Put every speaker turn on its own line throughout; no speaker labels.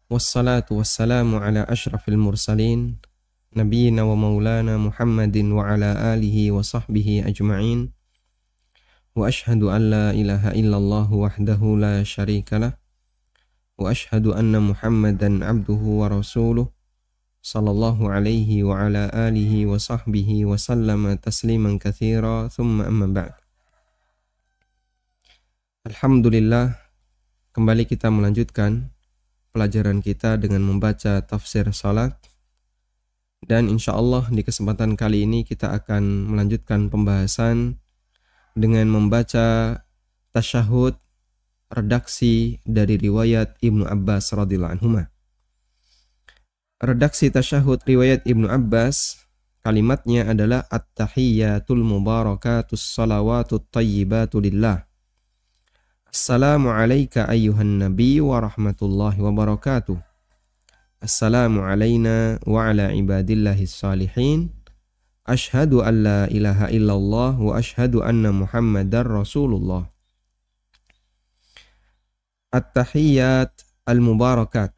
Wassalatu wassalamu ala ashrafil mursalin Nabiyyina wa maulana Muhammadin wa ala alihi wa sahbihi ajma'in. Wa ashhadu an la ilaha illallah wahdahu la syarikalah. Wa ashhadu anna Muhammadan abduhu wa rasuluh sallallahu alaihi wa ala alihi wa sahbihi wa sallama tasliman katsira. Thumma amma ba'd. Alhamdulillah, kembali kita melanjutkan pelajaran kita dengan membaca tafsir salat. Dan insya Allah di kesempatan kali ini kita akan melanjutkan pembahasan dengan membaca tasyahud redaksi dari riwayat Ibnu Abbas radhiyallahu anhuma. Redaksi tasyahud riwayat Ibnu Abbas, kalimatnya adalah at-tahiyyatul mubarakatus salawatut tayyibatu lillah. Assalamu alayka ayyuhan nabi wa rahmatullahi wa barakatuh. Assalamu alayna wa ala ibadillahis salihin. Ashhadu an la ilaha illallah wa ashhadu anna Muhammadar Rasulullah. At-tahiyyat al-mubarakat,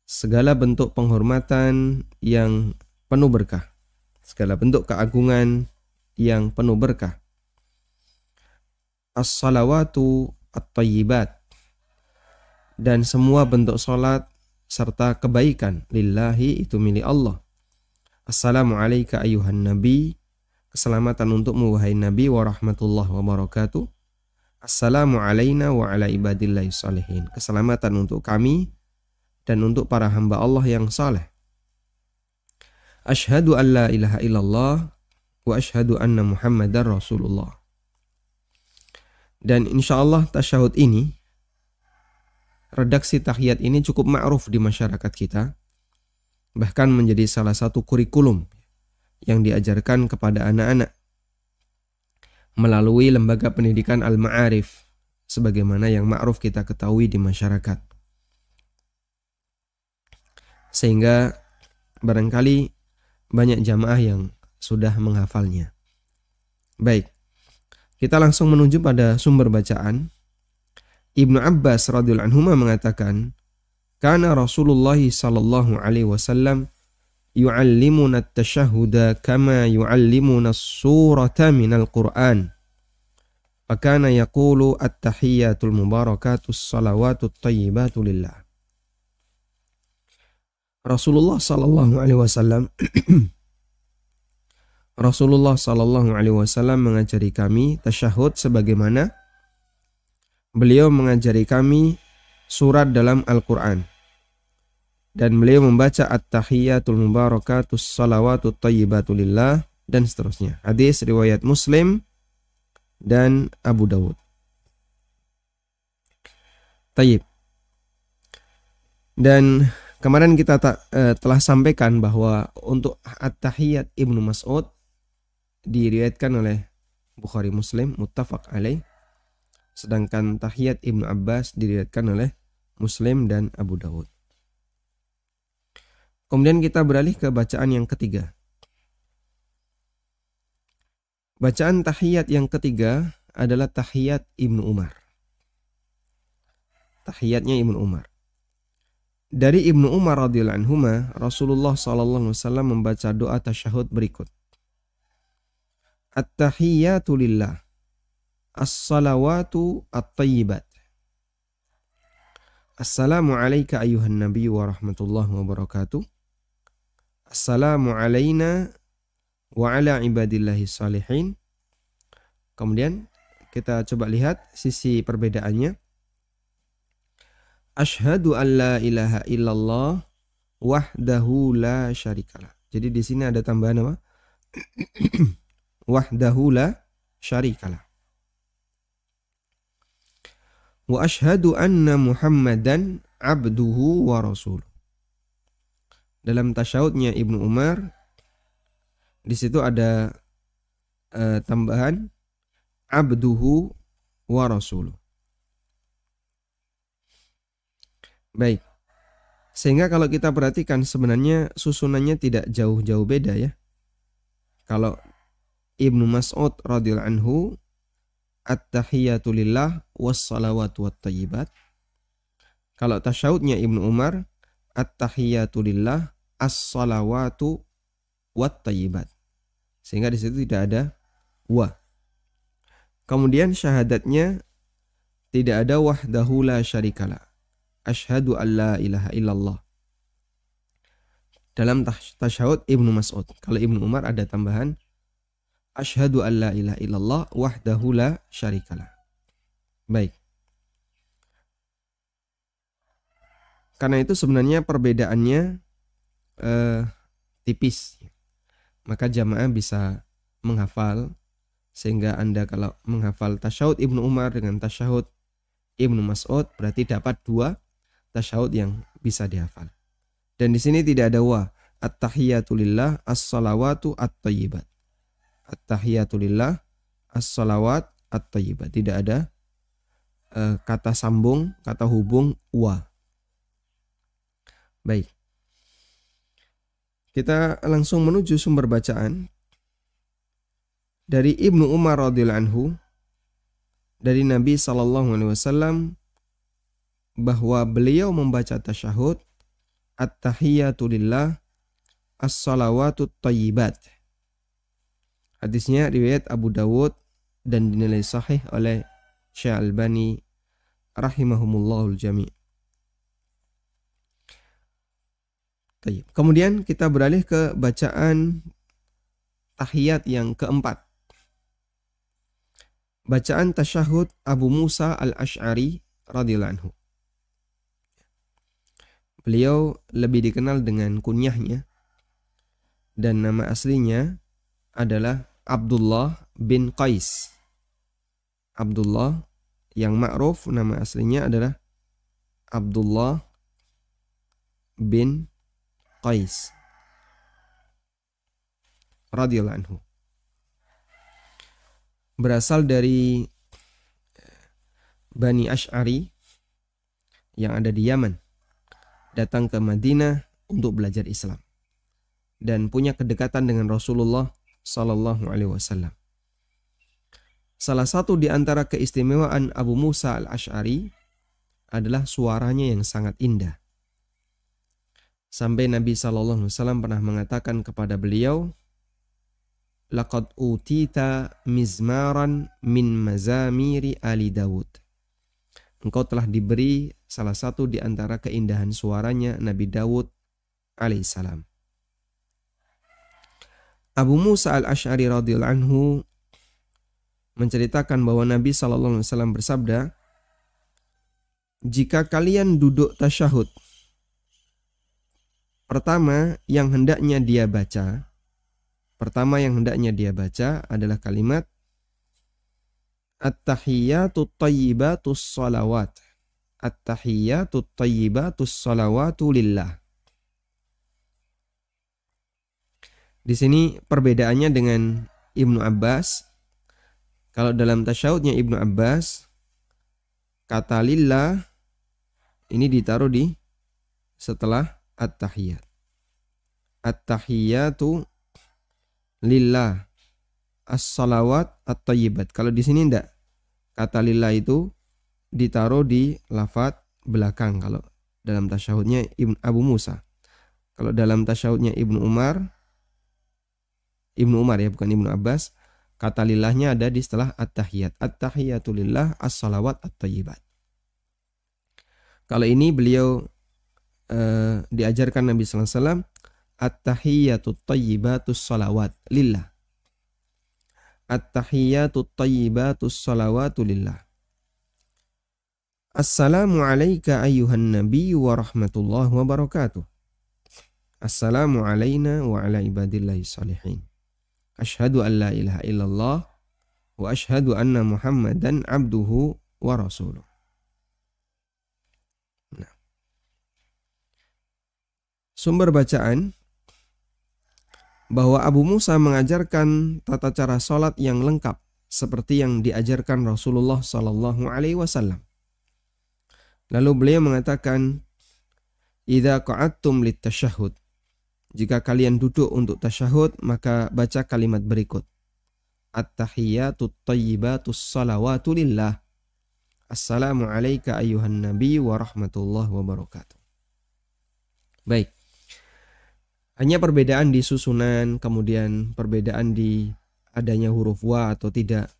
segala bentuk penghormatan yang penuh berkah, segala bentuk keagungan yang penuh berkah. As-salawatu at-tayyibat, dan semua bentuk salat serta kebaikan lillahi, itu milik Allah. Assalamu alayka ayyuhan nabi, keselamatan untukmu wahai nabi, wa rahmatullahi wa barakatuh. Assalamu alayna wa ala ibadillahi salihin, keselamatan untuk kami dan untuk para hamba Allah yang saleh. Asyhadu an la ilaha illallah wa asyhadu anna Muhammadar Rasulullah. Dan insya Allah tasyahud ini, redaksi tahiyat ini cukup ma'ruf di masyarakat kita. Bahkan menjadi salah satu kurikulum yang diajarkan kepada anak-anak melalui lembaga pendidikan Al-Ma'arif, sebagaimana yang ma'ruf kita ketahui di masyarakat. Sehingga barangkali banyak jamaah yang sudah menghafalnya. Baik. Kita langsung menuju pada sumber bacaan. Ibnu Abbas radhiyallahu anhu mengatakan, "Kana Rasulullah sallallahu alaihi wasallam yu'allimuna at-tashahhuda kama yu'allimuna as-surata minal Qur'an. Fakana yaqulu at-tahiyyatul mubarakatus salawatut tayyibatu lillah." Rasulullah sallallahu alaihi wasallam Rasulullah sallallahu alaihi wasallam mengajari kami tasyahud sebagaimana beliau mengajari kami surat dalam Al-Quran. Dan beliau membaca at-tahiyyatul mubarakatus salawatut tayyibatu lillah dan seterusnya. Hadis riwayat Muslim dan Abu Dawud. Tayyib. Dan kemarin kita telah sampaikan bahwa untuk at-tahiyyat Ibnu Mas'ud diriwayatkan oleh Bukhari Muslim muttafaq alaih, sedangkan tahiyat Ibnu Abbas diriwayatkan oleh Muslim dan Abu Dawud. Kemudian kita beralih ke bacaan yang ketiga. Bacaan tahiyat yang ketiga adalah tahiyat Ibnu Umar. Tahiyatnya Ibnu Umar. Dari Ibnu Umar radhiyallahu anhuma, Rasulullah sallallahu alaihi wasallam membaca doa tasyahud berikut. At-tahiyyatu lillah, as-salawatu at-tayyibat. Assalamu alayka ayyuhan nabi wa rahmatullahi wa barakatuh. Assalamu alayna wa ala ibadillahi salihin. Kemudian kita coba lihat sisi perbedaannya. Asyhadu an la ilaha illallah wahdahu la syarikalah. Jadi di sini ada tambahan apa? Wahdahu la syarikalah. Wa asyhadu anna Muhammadan abduhu wa rasuluh. Dalam tasyahudnya Ibnu Umar, di situ ada tambahan abduhu wa rasuluh. Baik. Sehingga kalau kita perhatikan sebenarnya susunannya tidak jauh-jauh beda ya. Kalau Ibnu Mas'ud radhiyallahu anhu at-tahiyyatu lillah was-salawatu wat-thayyibat. Kalau tasyahudnya Ibnu Umar, at-tahiyatu lillah, as-salawatu wat-thayyibat. Sehingga di situ tidak ada wa. Kemudian syahadatnya tidak ada wahdahu la syarikalah. Asyhadu an la ilaha illallah. Dalam tasyahud Ibnu Mas'ud. Kalau Ibnu Umar ada tambahan asyhadu an la ilaha illallah wahdahu la syarikalah. Baik. Karena itu sebenarnya perbedaannya tipis. Maka jamaah bisa menghafal, sehingga Anda kalau menghafal tasyahud Ibnu Umar dengan tasyahud Ibnu Mas'ud berarti dapat 2 tasyahud yang bisa dihafal. Dan di sini tidak ada wa. At-tahiyatu lillah, as-salawatu at-thayyibat. At-tahiyatu lillah, as-salawat at-thayyibat. Tidak ada kata sambung, kata hubung wa. Baik. Kita langsung menuju sumber bacaan. Dari Ibnu Umar radhiyallahu anhu, dari Nabi SAW, bahwa beliau membaca tasyahud at-tahiyatu lillah, as-salawatu thayyibat. Hadisnya riwayat Abu Dawud dan dinilai sahih oleh Syekh Albani rahimahumullahul jami'. Kemudian kita beralih ke bacaan tahiyat yang keempat. Bacaan tasyahud Abu Musa al-Asy'ari radhiyallahu anhu. Beliau lebih dikenal dengan kunyahnya, dan nama aslinya adalah Abdullah bin Qais. Abdullah yang ma'ruf nama aslinya adalah Abdullah bin Qais radhiyallahu anhu. Berasal dari Bani Asy'ari yang ada di Yaman, datang ke Madinah untuk belajar Islam dan punya kedekatan dengan Rasulullah sallallahu alaihi wasallam. Salah satu di antara keistimewaan Abu Musa al-Asy'ari adalah suaranya yang sangat indah. Sampai Nabi sallallahu alaihi wasallam pernah mengatakan kepada beliau, "Laqad utita mizmaran min mazamiri ali Dawud." Engkau telah diberi salah satu di antara keindahan suaranya Nabi Dawud alaihissalam. Abu Musa al-Asy'ari radhiyallahu anhu menceritakan bahwa Nabi sallallahu alaihi wasallam bersabda, "Jika kalian duduk tasyahud, pertama yang hendaknya dia baca adalah kalimat At-tahiyyatut thayyibatus salawat. At-tahiyyatut thayyibatus salawatu lillah." Di sini perbedaannya dengan Ibnu Abbas. Kalau dalam tasyahudnya Ibnu Abbas, kata lillah ini ditaruh di setelah at-tahiyyat. At-tahiyyatu lillah, as-salawat at-thayyibat. Kalau di sini enggak. Kata lillah itu ditaruh di lafaz belakang kalau dalam tasyahudnya Abu Musa. Kalau dalam tasyahudnya Ibnu Umar ya, bukan Ibnu Abbas, kata lillahnya ada di setelah at-tahiyyat. At-tahiyyatu lillah, as-salawat at-thayyibat. Kalau ini beliau diajarkan Nabi sallallahu alaihi wasallam, at-tahiyyatut thayyibatus salawat lillah. At-tahiyyatut thayyibatus salawatu lillah. Assalamu alayka ayyuhan nabiy wa rahmatullahi wa barakatuh. Assalamu alayna wa ala ibadillahi salihin. Asyhadu an la ilaha illallah wa asyhadu anna Muhammadan abduhu wa rasuluh. Nah. Sumber bacaan bahwa Abu Musa mengajarkan tata cara sholat yang lengkap seperti yang diajarkan Rasulullah sallallahu alaihi wasallam. Lalu beliau mengatakan, "Idza qa'adtum lit-tasyahhud." Jika kalian duduk untuk tasyahud, maka baca kalimat berikut. At-tahiyyatut thayyibatus salawatu lillah. Assalamu alayka ayyuhan nabi wa rahmatullahi wa barakatuh. Baik. Hanya perbedaan di susunan, kemudian perbedaan di adanya huruf wa atau tidak.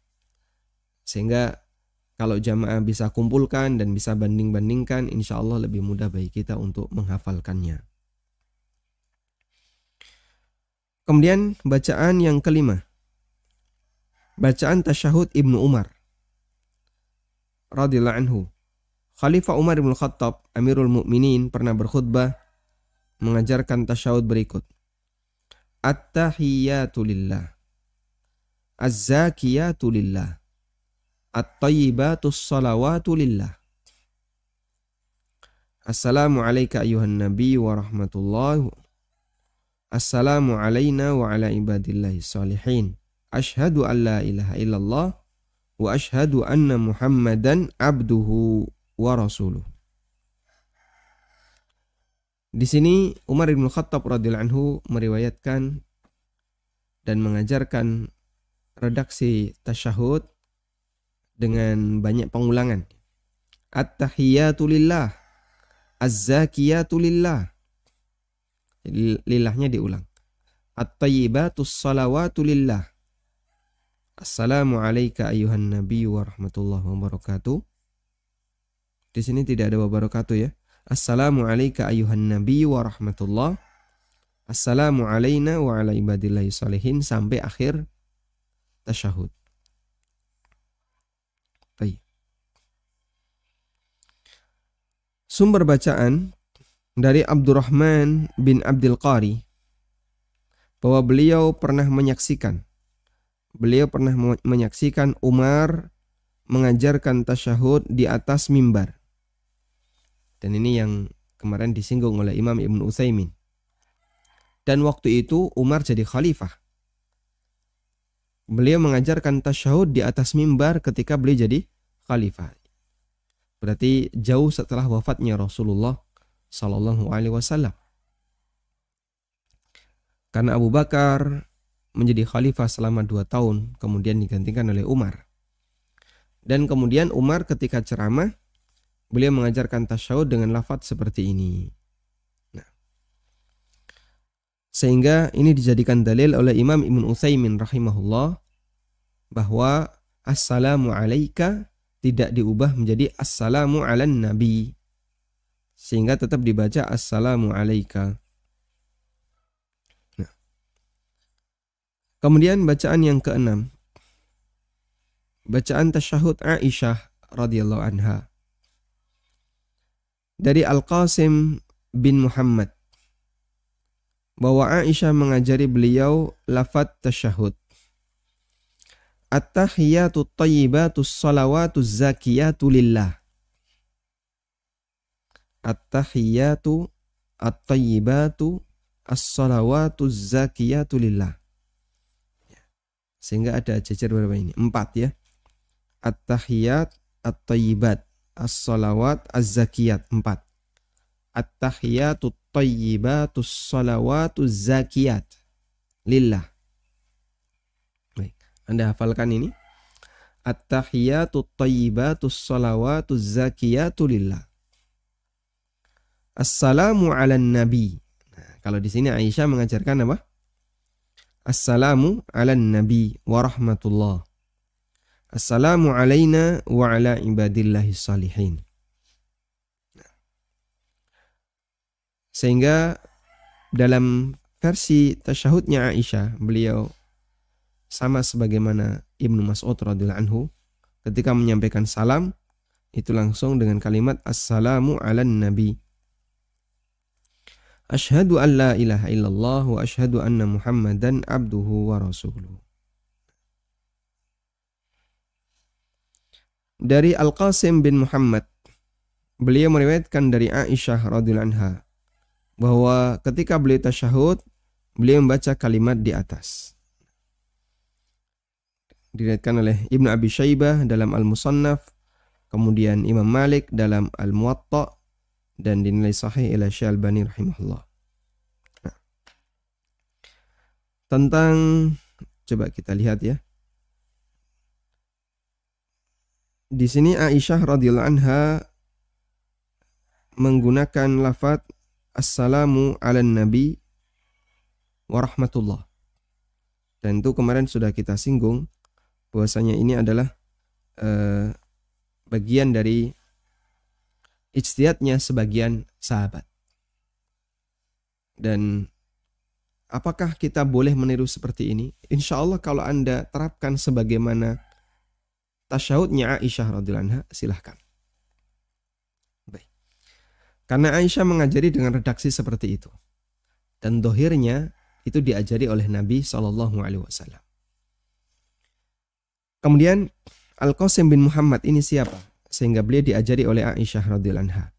Sehingga kalau jamaah bisa kumpulkan dan bisa banding-bandingkan, insya Allah lebih mudah bagi kita untuk menghafalkannya. Kemudian bacaan yang kelima. Bacaan tasyahud Ibnu Umar radhiyallahu anhu. Khalifah Umar bin Khattab, Amirul Mukminin, pernah berkhutbah mengajarkan tasyahud berikut. At-tahiyyatu lillah. Az-zakiyatu lillah. At-tayyibatus salawatu lillah. Assalamu alayka ayyuhan nabi wa rahmatullahi. Assalamu alayna wa ala ibadillahi salihin. Ashhadu an la ilaha illallah wa ashhadu anna Muhammadan abduhu wa rasuluh. Di sini Umar bin Khattab radhiyallahu anhu meriwayatkan dan mengajarkan redaksi tasyahud dengan banyak pengulangan. At-tahiyyatu lillah, az-zakiyatu lillah. Lillahnya diulang. At-tayyibatus salawatu lillah. Assalamu alayka ayyuhan nabi wa rahmatullahi wa barakatuh. Di sini tidak ada wa barakatuh ya. Assalamu alayka ayyuhan nabi wa rahmatullah. Assalamu alayna wa ala ibadillahi salihin sampai akhir tasyahud. Baik. Sumber bacaan dari Abdurrahman bin Abdul Qari bahwa beliau pernah menyaksikan Umar mengajarkan tasyahud di atas mimbar. Dan ini yang kemarin disinggung oleh Imam Ibn Utsaimin. Dan waktu itu Umar jadi khalifah. Beliau mengajarkan tasyahud di atas mimbar ketika beliau jadi khalifah. Berarti jauh setelah wafatnya Rasulullah Sallallahu Alaihi Wasallam. Karena Abu Bakar menjadi khalifah selama 2 tahun, kemudian digantikan oleh Umar. Dan kemudian Umar ketika ceramah, beliau mengajarkan tasyahud dengan lafaz seperti ini. Nah, sehingga ini dijadikan dalil oleh Imam Ibn Utsaimin rahimahullah bahwa assalamu alayka tidak diubah menjadi assalamu alan nabi, sehingga tetap dibaca assalamu alayka. Nah, kemudian bacaan yang keenam, bacaan tasyahud Aisyah radhiyallahu anha dari Al-Qasim bin Muhammad bahwa Aisyah mengajari beliau lafaz tasyahud. At-tahiyyatu tayyibatus salawatuz zakiyatu lillah. At-tahiyyatu at-tayyibatu as-salawatuz zakiyatu lillah. Sehingga ada jajar berapa ini? 4 ya. At-tahiyyat, at-tayyibat, as-salawat, az-zakiyat 4. At-tahiyyatu at-tayyibatus salawatuz zakiyat lillah. Anda hafalkan ini. At-tahiyyatu at-tayyibatus salawatuz zakiyatu lillah. Assalamu ala nabi. Nah, kalau di sini Aisyah mengajarkan apa? Assalamu ala nabi wa rahmatullah. Assalamu alayna wa ala ibadillahi salihin. Sehingga dalam versi tasyahudnya Aisyah, beliau sama sebagaimana Ibnu Mas'ud radhiyallahu anhu ketika menyampaikan salam itu langsung dengan kalimat assalamu ala nabi. Asyhadu an la ilaha illallah wa asyhadu anna Muhammadan abduhu wa rasuluh. Dari Al-Qasim bin Muhammad, beliau meriwayatkan dari Aisyah radhiyallahu anha bahwa ketika beliau tasyahud, beliau membaca kalimat di atas. Diriwayatkan oleh Ibnu Abi Syaibah dalam Al-Musannaf, kemudian Imam Malik dalam Al-Muwatta, dan dinilai sahih oleh Syekh Albani rahimahullah. Nah, tentang, coba kita lihat ya, di sini Aisyah radhiyallahu anha menggunakan lafaz assalamu ala nabi wa rahmatullah. Dan itu kemarin sudah kita singgung bahwasanya ini adalah bagian dari ijtihadnya sebagian sahabat. Dan apakah kita boleh meniru seperti ini? Insya Allah kalau Anda terapkan sebagaimana tasyahudnya Aisyah radhiyallahu anha, silahkan. Baik. Karena Aisyah mengajari dengan redaksi seperti itu. Dan dohirnya itu diajari oleh Nabi SAW. Kemudian Al-Qasim bin Muhammad ini siapa? Sehingga beliau diajari oleh Aisyah radhiyallahu anha.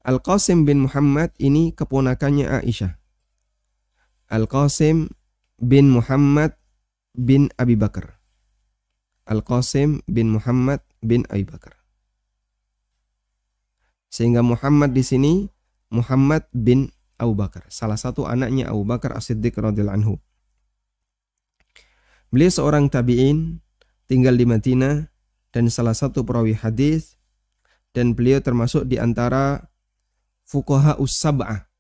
Al-Qasim bin Muhammad ini keponakannya Aisyah. Al-Qasim bin Muhammad bin Abi Bakar. Al-Qasim bin Muhammad bin Abi Bakar. Sehingga Muhammad di sini Muhammad bin Abu Bakar, salah satu anaknya Abu Bakar As-Siddiq radhiyallahu anhu. Beliau seorang tabi'in, tinggal di Madinah dan salah satu perawi hadis, dan beliau termasuk di antara fuqaha us-sab'ah,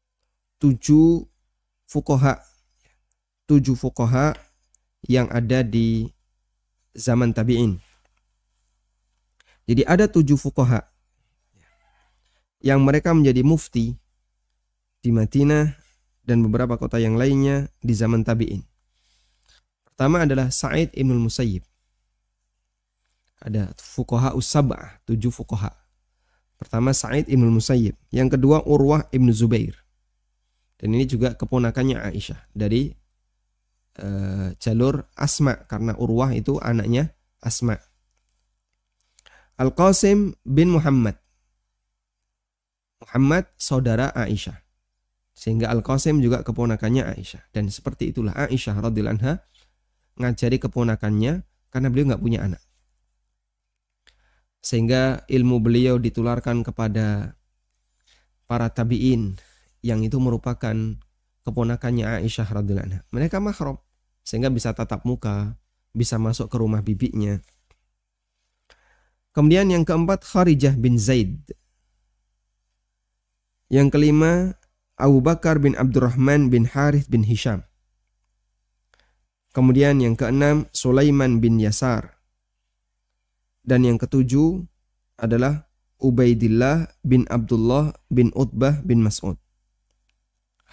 7 fuqaha yang ada di zaman tabi'in. Jadi ada 7 fuqaha yang mereka menjadi mufti di Madinah dan beberapa kota yang lainnya di zaman tabi'in. Pertama adalah Sa'id ibn Musayyib. Ada fuqaha us-sab'ah, 7 fuqaha. Pertama Sa'id ibn Musayyib. Yang kedua Urwah ibn Zubair. Dan ini juga keponakannya Aisyah dari jalur Asma, karena Urwah itu anaknya Asma. Al-Qasim bin Muhammad. Muhammad saudara Aisyah. Sehingga Al-Qasim juga keponakannya Aisyah. Dan seperti itulah Aisyah radhiyallahu anha ngajari keponakannya karena beliau nggak punya anak. Sehingga ilmu beliau ditularkan kepada para tabi'in yang itu merupakan keponakannya Aisyah radhiyallahu anha. Mereka mahram sehingga bisa tatap muka, bisa masuk ke rumah bibinya. Kemudian yang keempat Kharijah bin Zaid. Yang kelima Abu Bakar bin Abdurrahman bin Harith bin Hisham. Kemudian yang keenam Sulaiman bin Yasar. Dan yang ketujuh adalah Ubaidillah bin Abdullah bin Utbah bin Mas'ud.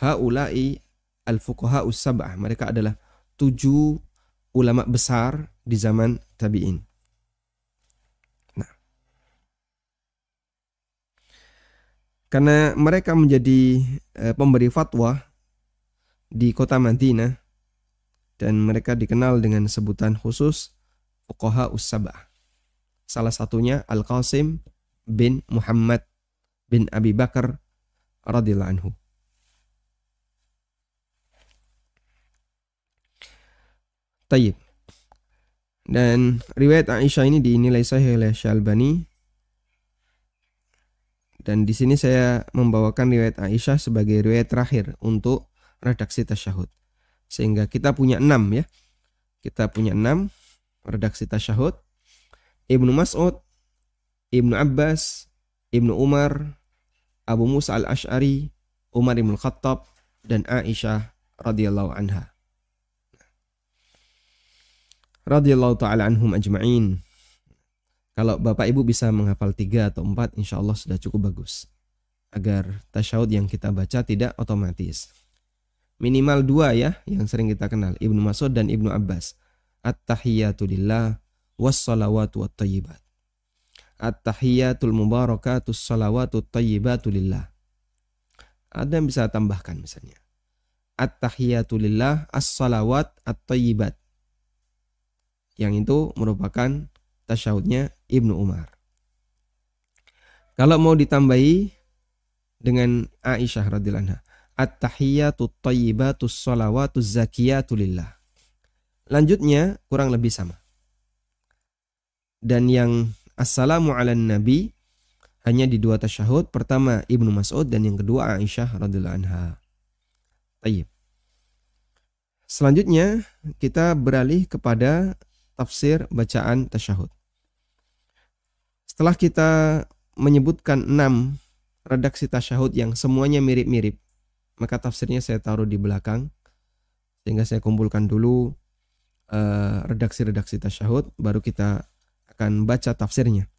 Haula'i al-fuqaha us-sab'ah. Mereka adalah 7 ulama besar di zaman tabi'in. Nah, karena mereka menjadi pemberi fatwa di kota Madinah dan mereka dikenal dengan sebutan khusus fuqaha us-sab'ah. Salah satunya Al-Qasim bin Muhammad bin Abi Bakar radhiyallahu anhu. Tayyib. Dan riwayat Aisyah ini dinilai sahih oleh Syalbani. Dan di sini saya membawakan riwayat Aisyah sebagai riwayat terakhir untuk redaksi tasyahud. Sehingga kita punya 6 ya. Kita punya 6 redaksi tasyahud. Ibnu Mas'ud, Ibnu Abbas, Ibnu Umar, Abu Musa al-Ash'ari, Umar ibn Khattab, dan Aisyah radhiyallahu anha. Radhiyallahu ta'ala anhum ajma'in. Kalau Bapak Ibu bisa menghafal 3 atau 4, insya Allah sudah cukup bagus. Agar tasyahud yang kita baca tidak otomatis. Minimal 2 ya, yang sering kita kenal. Ibnu Mas'ud dan Ibnu Abbas. At-tahiyyatu lillah wassalawatu wattayyibat. At-tahiyyatul mubarakatus salawatut tayyibatu lillah. Ada yang bisa tambahkan misalnya. At-tahiyyatu lillah as-salawat at-tayyibat. Yang itu merupakan tasyahudnya Ibnu Umar. Kalau mau ditambahi dengan Aisyah radhiyallahu anha, at-tahiyyatut tayyibatus salawatuz zakiyatu lillah. Lanjutnya kurang lebih sama. Dan yang assalamu ala nabi hanya di 2 tasyahud. Pertama Ibnu Mas'ud dan yang kedua Aisyah radhiyallahu anha. Tayyib. Selanjutnya kita beralih kepada tafsir bacaan tasyahud. Setelah kita menyebutkan 6 redaksi tasyahud yang semuanya mirip-mirip, maka tafsirnya saya taruh di belakang sehingga saya kumpulkan dulu redaksi-redaksi tasyahud, baru kita akan baca tafsirnya.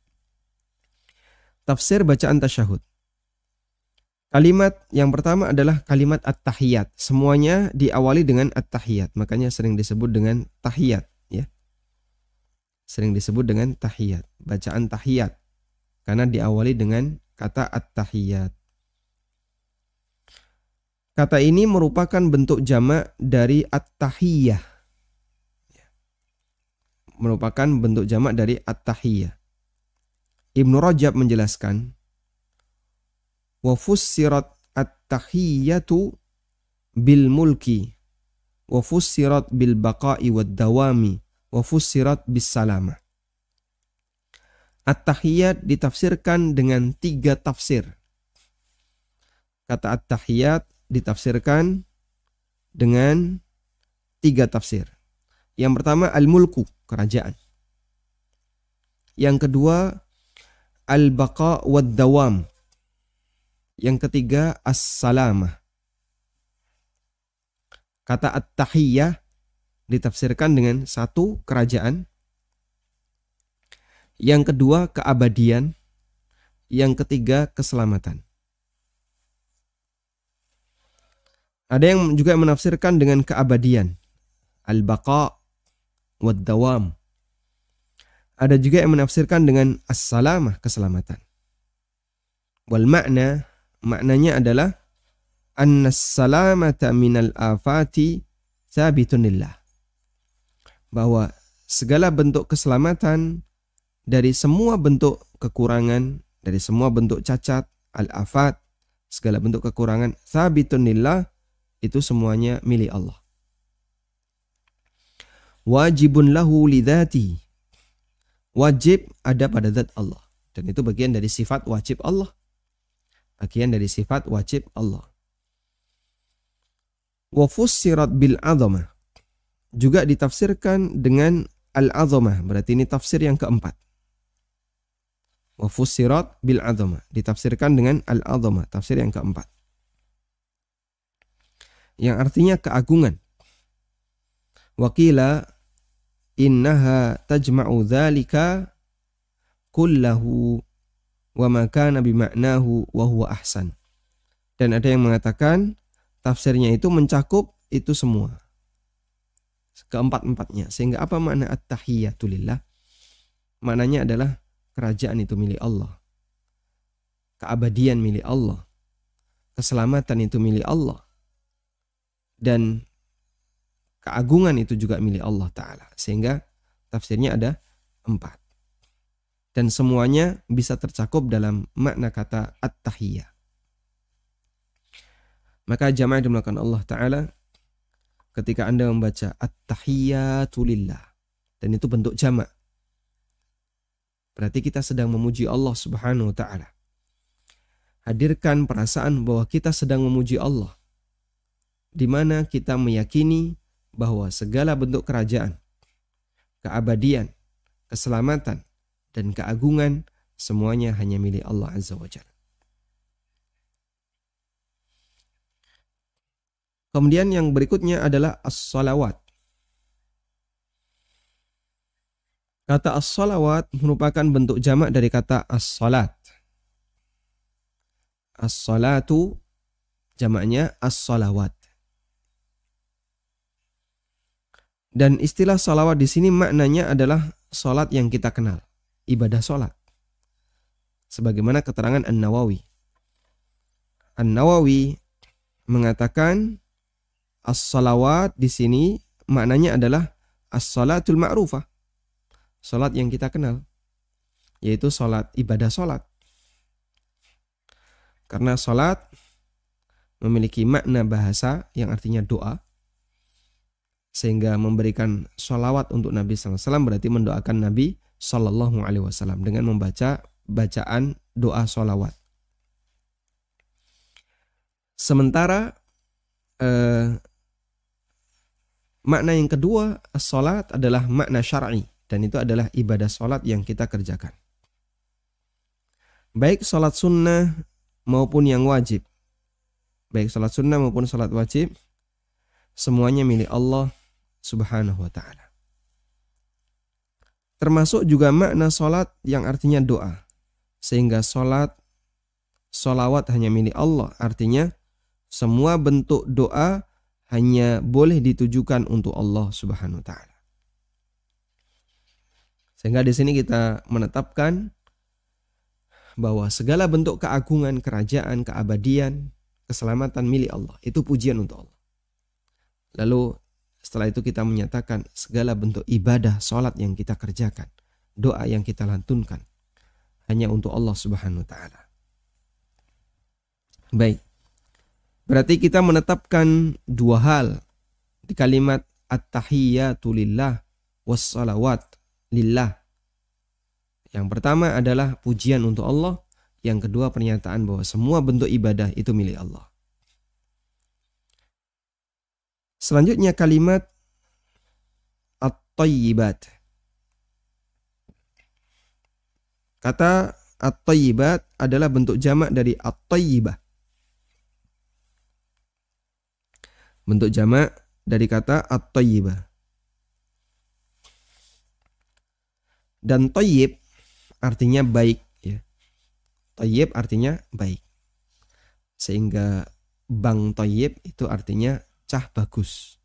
Tafsir bacaan tasyahud. Kalimat yang pertama adalah kalimat at-tahiyat. Semuanya diawali dengan at-tahiyat, makanya sering disebut dengan tahiyat, ya. Sering disebut dengan tahiyat, bacaan tahiyat, karena diawali dengan kata at-tahiyat. Kata ini merupakan bentuk jamak dari at-tahiyah. Merupakan bentuk jamak dari at-tahiyah. Ibnu Rajab menjelaskan, wa fussirat at-tahiyatu bil mulki, wa fussirat bil baqa'i wad dawami, wa fussirat bis salamah. At-tahiyat ditafsirkan dengan 3 tafsir. Kata at-tahiyat ditafsirkan dengan 3 tafsir. Yang pertama al-mulku, kerajaan. Yang kedua al-baqa wad dawam. Yang ketiga as-salamah. Kata at-tahiyyah ditafsirkan dengan 1 kerajaan. Yang kedua keabadian. Yang ketiga keselamatan. Ada yang juga menafsirkan dengan keabadian, al-baqa wad dawam. Ada juga yang menafsirkan dengan as-salamah, keselamatan. Wal makna, maknanya adalah annas salamata minal afati sabitun lillah. Bahwa segala bentuk keselamatan dari semua bentuk kekurangan, dari semua bentuk cacat, al-afat, segala bentuk kekurangan, sabitun lillah, itu semuanya milik Allah. Wajibun lahu lidzati. Wajib ada pada zat Allah. Dan itu bagian dari sifat wajib Allah. Bagian dari sifat wajib Allah. Wa fussirat bil azamah. Juga ditafsirkan dengan al-azamah. Berarti ini tafsir yang keempat. Wa fussirat bil azamah. Ditafsirkan dengan al-azamah. Tafsir yang keempat. Yang artinya keagungan. Wakila innaha tajma'u dzalika kullahu wa ma kana bima'nahu wa huwa ahsan. Dan ada yang mengatakan tafsirnya itu mencakup itu semua. Keempat-empatnya. Sehingga apa makna at-tahiyyatu lillah? Maknanya adalah kerajaan itu milik Allah. Keabadian milik Allah. Keselamatan itu milik Allah. Dan keagungan itu juga milik Allah Ta'ala. Sehingga tafsirnya ada 4. Dan semuanya bisa tercakup dalam makna kata at-tahiyyah. Maka jamaah dimulakan Allah Ta'ala, ketika Anda membaca at-tahiyyatu lillah, dan itu bentuk jamak, berarti kita sedang memuji Allah Subhanahu wa Ta'ala. Hadirkan perasaan bahwa kita sedang memuji Allah, di mana kita meyakini bahwa segala bentuk kerajaan, keabadian, keselamatan, dan keagungan semuanya hanya milik Allah Azza wa Jalla. Kemudian yang berikutnya adalah as-salawat. Kata as-salawat merupakan bentuk jamak dari kata as-salat. As-salatu jamaknya as-salawat. Dan istilah salawat di sini maknanya adalah salat yang kita kenal, ibadah salat. Sebagaimana keterangan An-Nawawi. An-Nawawi mengatakan as-salawat di sini maknanya adalah as-salatul ma'rufah. Salat yang kita kenal, yaitu salat, ibadah salat. Karena salat memiliki makna bahasa yang artinya doa, sehingga memberikan sholawat untuk Nabi SAW berarti mendoakan Nabi SAW dengan membaca bacaan doa sholawat. Sementara makna yang kedua, as-salat adalah makna syar'i, dan itu adalah ibadah salat yang kita kerjakan. Baik salat sunnah maupun yang wajib. Baik salat sunnah maupun salat wajib, semuanya milik Allah Subhanahu wa ta'ala. Termasuk juga makna salat yang artinya doa. Sehingga salawat hanya milik Allah. Artinya semua bentuk doa hanya boleh ditujukan untuk Allah Subhanahu wa ta'ala. Sehingga di sini kita menetapkan bahwa segala bentuk keagungan, kerajaan, keabadian, keselamatan milik Allah. Itu pujian untuk Allah. Lalu setelah itu kita menyatakan segala bentuk ibadah, sholat yang kita kerjakan, doa yang kita lantunkan, hanya untuk Allah Subhanahu wa ta'ala. Baik. Berarti kita menetapkan dua hal di kalimat at-tahiyyatu lillah wassalawat lillah. Yang pertama adalah pujian untuk Allah. Yang kedua pernyataan bahwa semua bentuk ibadah itu milik Allah. Selanjutnya kalimat at-tayyibat. Kata at-tayyibat adalah bentuk jamak dari at-tayyibah. Bentuk jamak dari kata at-tayyibah. Dan tayyib artinya baik, ya. Tayyib artinya baik. Sehingga bang tayyib itu artinya cah bagus,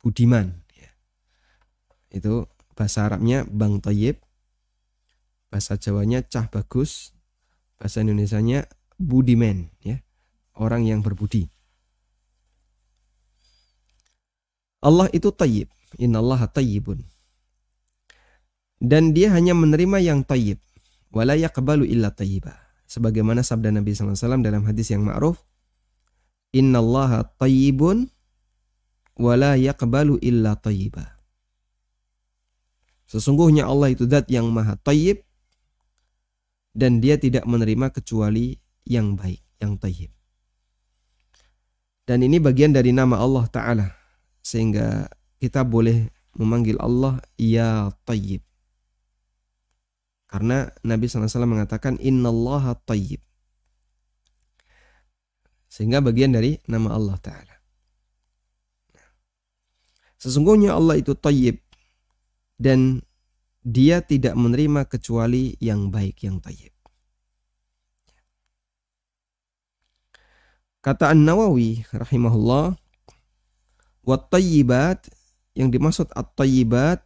budiman, ya. Itu bahasa Arabnya bang tayyib, bahasa Jawanya cah bagus, bahasa Indonesianya budiman, ya. Orang yang berbudi. Allah itu tayyib. Innallaha tayyibun. Dan dia hanya menerima yang tayyib. Wala yaqbalu illa tayyibah. Sebagaimana sabda Nabi SAW dalam hadis yang ma'ruf. Innallaha tayyibun wala yaqbalu illa tayyibah. Sesungguhnya Allah itu zat yang maha tayyib. Dan dia tidak menerima kecuali yang baik, yang tayyib. Dan ini bagian dari nama Allah Ta'ala. Sehingga kita boleh memanggil Allah ya tayyib. Karena Nabi SAW mengatakan innallaha tayyib. Sehingga bagian dari nama Allah Ta'ala. Sesungguhnya Allah itu tayyib. Dan dia tidak menerima kecuali yang baik, yang tayyib. Kata An-Nawawi rahimahullah, wat-tayyibat, yang dimaksud at-tayyibat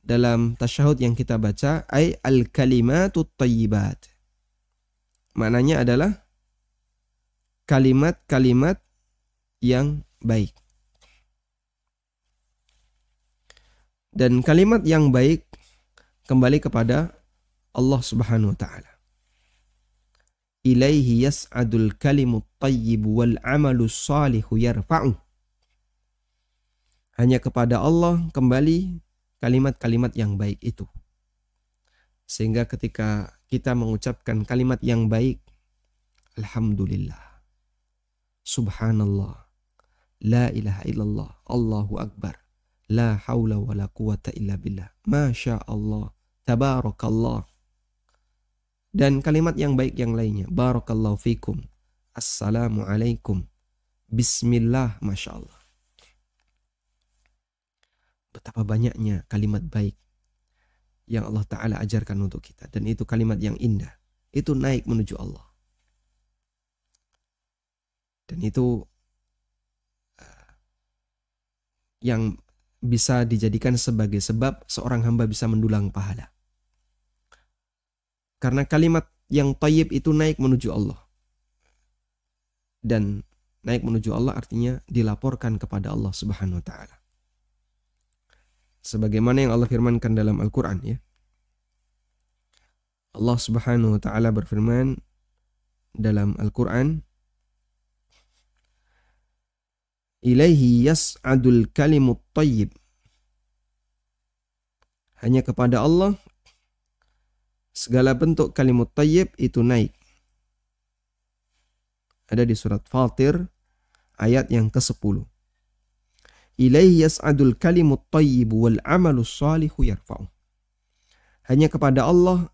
dalam tasyahud yang kita baca, ay al-kalimatut tayyibat. Maknanya adalah kalimat-kalimat yang baik. Dan kalimat yang baik kembali kepada Allah Subhanahu wa ta'ala. Ilaihi yas'adul kalimut tayyib wal amalus salihu yarfa'u. Hanya kepada Allah kembali kalimat-kalimat yang baik itu. Sehingga ketika kita mengucapkan kalimat yang baik, alhamdulillah, subhanallah, la ilaha illallah, Allahu akbar, la haula wa la quwata illa billah, masya Allah, tabarakallah. Dan kalimat yang baik yang lainnya, barakallahu fikum, assalamu alaikum, bismillah, masya Allah. Betapa banyaknya kalimat baik yang Allah Ta'ala ajarkan untuk kita. Dan itu kalimat yang indah. Itu naik menuju Allah. Dan itu yang bisa dijadikan sebagai sebab seorang hamba bisa mendulang pahala. Karena kalimat yang thayyib itu naik menuju Allah. Dan naik menuju Allah artinya dilaporkan kepada Allah Subhanahu wa ta'ala. Sebagaimana yang Allah firmankan dalam Al-Quran, ya. Allah Subhanahu wa ta'ala berfirman dalam Al-Quran, ilaihi yas'adul kalimut tayyib. Hanya kepada Allah segala bentuk kalimut tayyib itu naik. Ada di surat Fatir ayat yang ke-10. Ilaihi yas'adul kalimut tayyib wal amalus salihu yarfa'u. Hanya kepada Allah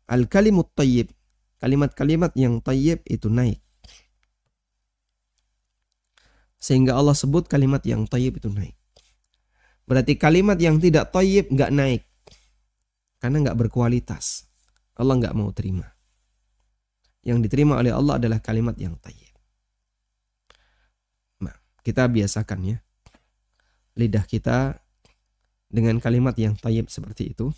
Al-kalimut thayyib, kalimat-kalimat yang thayyib itu naik. Sehingga Allah sebut kalimat yang thayyib itu naik. Berarti kalimat yang tidak thayyib nggak naik. Karena nggak berkualitas. Allah nggak mau terima. Yang diterima oleh Allah adalah kalimat yang thayyib. Nah, kita biasakan ya. Lidah kita dengan kalimat yang thayyib seperti itu.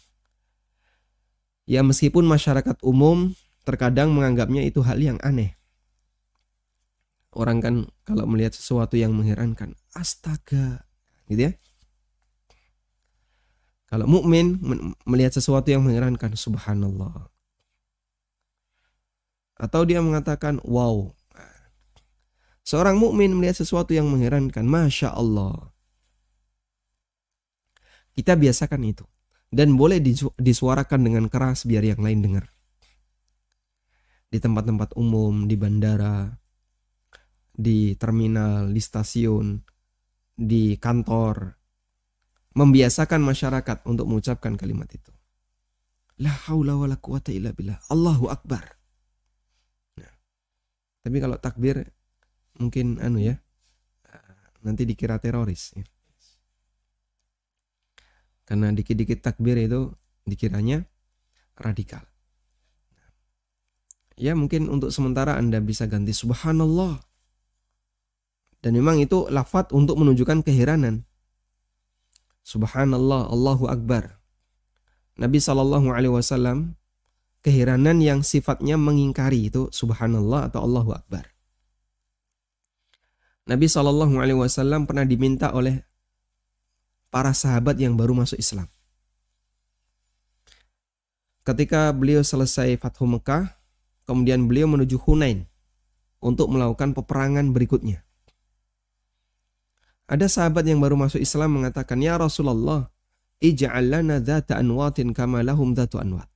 Ya meskipun masyarakat umum terkadang menganggapnya itu hal yang aneh. Orang kan kalau melihat sesuatu yang mengherankan, astaga, gitu ya. Kalau mukmin melihat sesuatu yang mengherankan, subhanallah. Atau dia mengatakan, wow. Seorang mukmin melihat sesuatu yang mengherankan, masya Allah. Kita biasakan itu. Dan boleh disuarakan dengan keras biar yang lain dengar. Di tempat-tempat umum, di bandara, di terminal, di stasiun, di kantor. Membiasakan masyarakat untuk mengucapkan kalimat itu. La haula wa la quwata illa billah. Allahu Akbar. Nah, tapi kalau takbir mungkin nanti dikira teroris. Ya. Karena dikit-dikit takbir itu dikiranya radikal. Ya mungkin untuk sementara Anda bisa ganti subhanallah. Dan memang itu lafaz untuk menunjukkan keheranan. Subhanallah, Allahu Akbar. Nabi SAW keheranan yang sifatnya mengingkari itu subhanallah atau Allahu Akbar. Nabi SAW pernah diminta oleh para sahabat yang baru masuk Islam. Ketika beliau selesai Fathu Mekah, kemudian beliau menuju Hunain untuk melakukan peperangan berikutnya. Ada sahabat yang baru masuk Islam mengatakan, ya Rasulullah, ij'al lana dhata anwatin kama lahum dhatu anwat.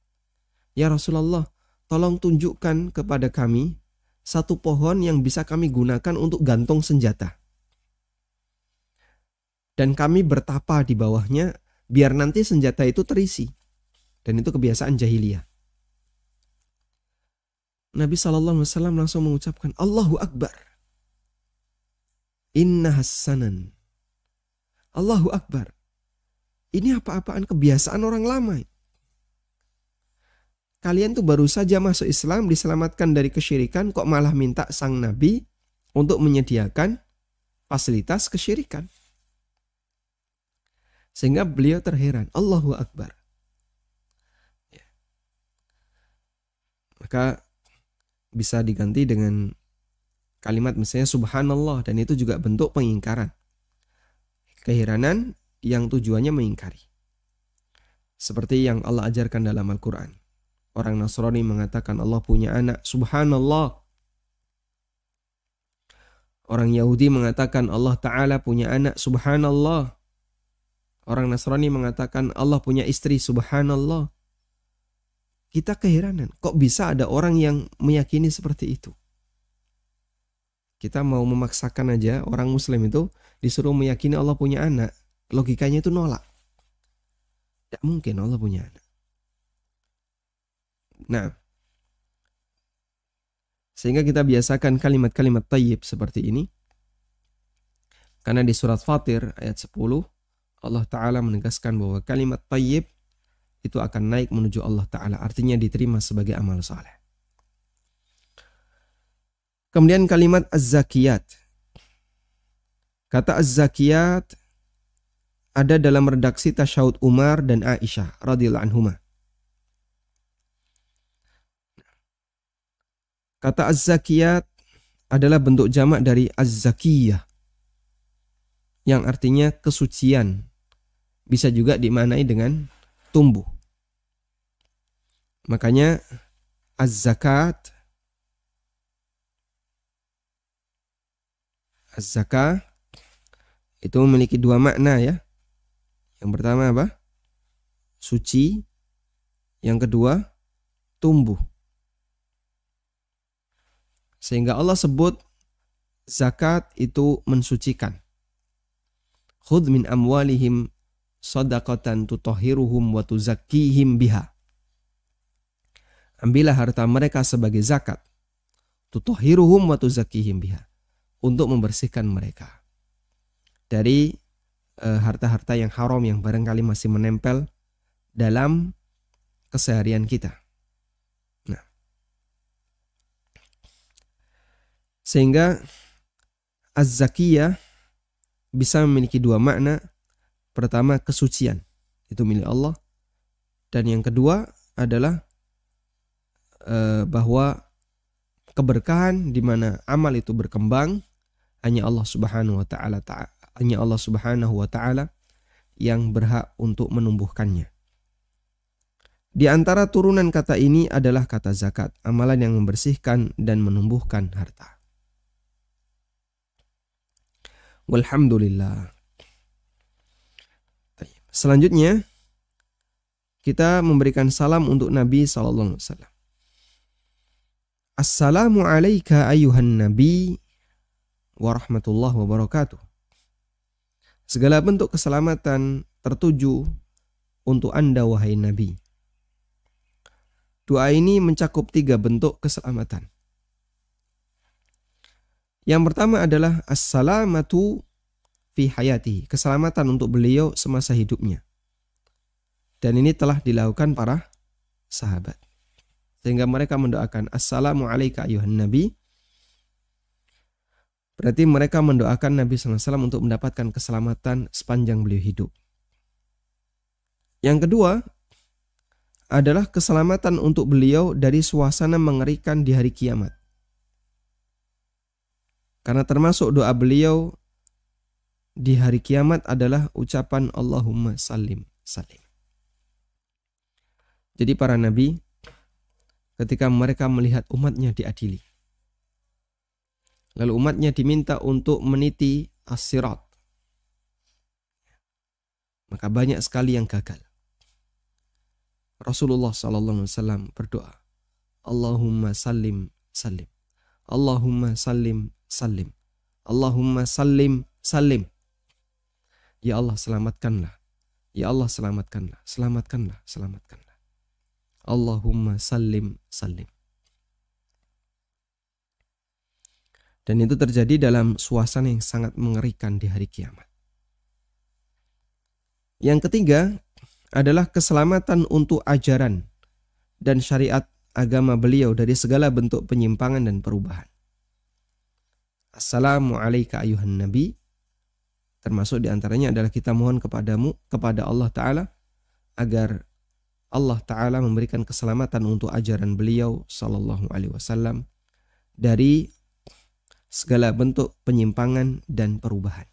Ya Rasulullah, tolong tunjukkan kepada kami satu pohon yang bisa kami gunakan untuk gantung senjata. Dan kami bertapa di bawahnya biar nanti senjata itu terisi. Dan itu kebiasaan jahiliyah. Nabi SAW langsung mengucapkan Allahu Akbar. Inna hasanan. Allahu Akbar. Ini apa-apaan kebiasaan orang lama. Kalian tuh baru saja masuk Islam, diselamatkan dari kesyirikan, kok malah minta sang Nabi untuk menyediakan fasilitas kesyirikan. Sehingga beliau terheran. Allahu Akbar. Ya. Maka bisa diganti dengan kalimat misalnya subhanallah, dan itu juga bentuk pengingkaran. Keheranan yang tujuannya mengingkari. Seperti yang Allah ajarkan dalam Al-Quran. Orang Nasrani mengatakan Allah punya anak, subhanallah. Orang Yahudi mengatakan Allah Ta'ala punya anak, subhanallah. Orang Nasrani mengatakan Allah punya istri, subhanallah. Kita keheranan, kok bisa ada orang yang meyakini seperti itu? Kita mau memaksakan aja orang Muslim itu disuruh meyakini Allah punya anak. Logikanya itu nolak. Tidak mungkin Allah punya anak. Nah, sehingga kita biasakan kalimat-kalimat thayyib seperti ini. Karena di surat Fatir ayat 10, Allah Ta'ala menegaskan bahwa kalimat thayyib itu akan naik menuju Allah Ta'ala. Artinya diterima sebagai amal saleh. Kemudian kalimat az-zakiyat. Kata az-zakiyat ada dalam redaksi tasyahud Umar dan Aisyah radhiyallahu anhuma. Kata az-zakiyat adalah bentuk jamak dari az-zakiyah yang artinya kesucian. Bisa juga dimaknai dengan tumbuh. Makanya az-zakat, az-zakah itu memiliki dua makna ya. Yang pertama apa? Suci. Yang kedua, tumbuh. Sehingga Allah sebut zakat itu mensucikan. Khudh min amwalihim shadaqatan tutahhiruhum wa tuzakkihim biha. ambillah harta mereka sebagai zakat, tutahhiruhum wa tuzakkihim biha, untuk membersihkan mereka dari harta-harta yang haram yang barangkali masih menempel dalam keseharian kita. Nah, sehingga az-zakiyah bisa memiliki dua makna. Pertama, kesucian, itu milik Allah. Dan yang kedua adalah bahwa keberkahan di mana amal itu berkembang hanya Allah Subhanahu wa taala yang berhak untuk menumbuhkannya. Di antara turunan kata ini adalah kata zakat, amalan yang membersihkan dan menumbuhkan harta. Walhamdulillah. Selanjutnya kita memberikan salam untuk Nabi SAW. Assalamu alayka ayuhan nabi wa rahmatullahi wa barakatuh. Segala bentuk keselamatan tertuju untuk Anda wahai Nabi. Doa ini mencakup 3 bentuk keselamatan. Yang pertama adalah as-salamatu fi hayati, keselamatan untuk beliau semasa hidupnya. Dan ini telah dilakukan para sahabat. Sehingga mereka mendoakan assalamu alayka ayuhan nabi. Berarti mereka mendoakan Nabi SAW untuk mendapatkan keselamatan sepanjang beliau hidup. Yang kedua adalah keselamatan untuk beliau dari suasana mengerikan di hari kiamat. Karena termasuk doa beliau di hari kiamat adalah ucapan Allahumma sallim sallim. Jadi para nabi ketika mereka melihat umatnya diadili, lalu umatnya diminta untuk meniti as-sirat, maka banyak sekali yang gagal. Rasulullah SAW berdoa, Allahumma sallim sallim, Allahumma sallim sallim, Allahumma sallim sallim. Ya Allah selamatkanlah, ya Allah selamatkanlah, selamatkanlah, selamatkanlah. Allahumma sallim sallim. Dan itu terjadi dalam suasana yang sangat mengerikan di hari kiamat. Yang ketiga adalah keselamatan untuk ajaran dan syariat agama beliau dari segala bentuk penyimpangan dan perubahan. Assalamu alayka ayuhan nabi. Termasuk diantaranya adalah kita mohon kepada Allah Ta'ala agar Allah Ta'ala memberikan keselamatan untuk ajaran beliau Sallallahu Alaihi Wasallam dari segala bentuk penyimpangan dan perubahan.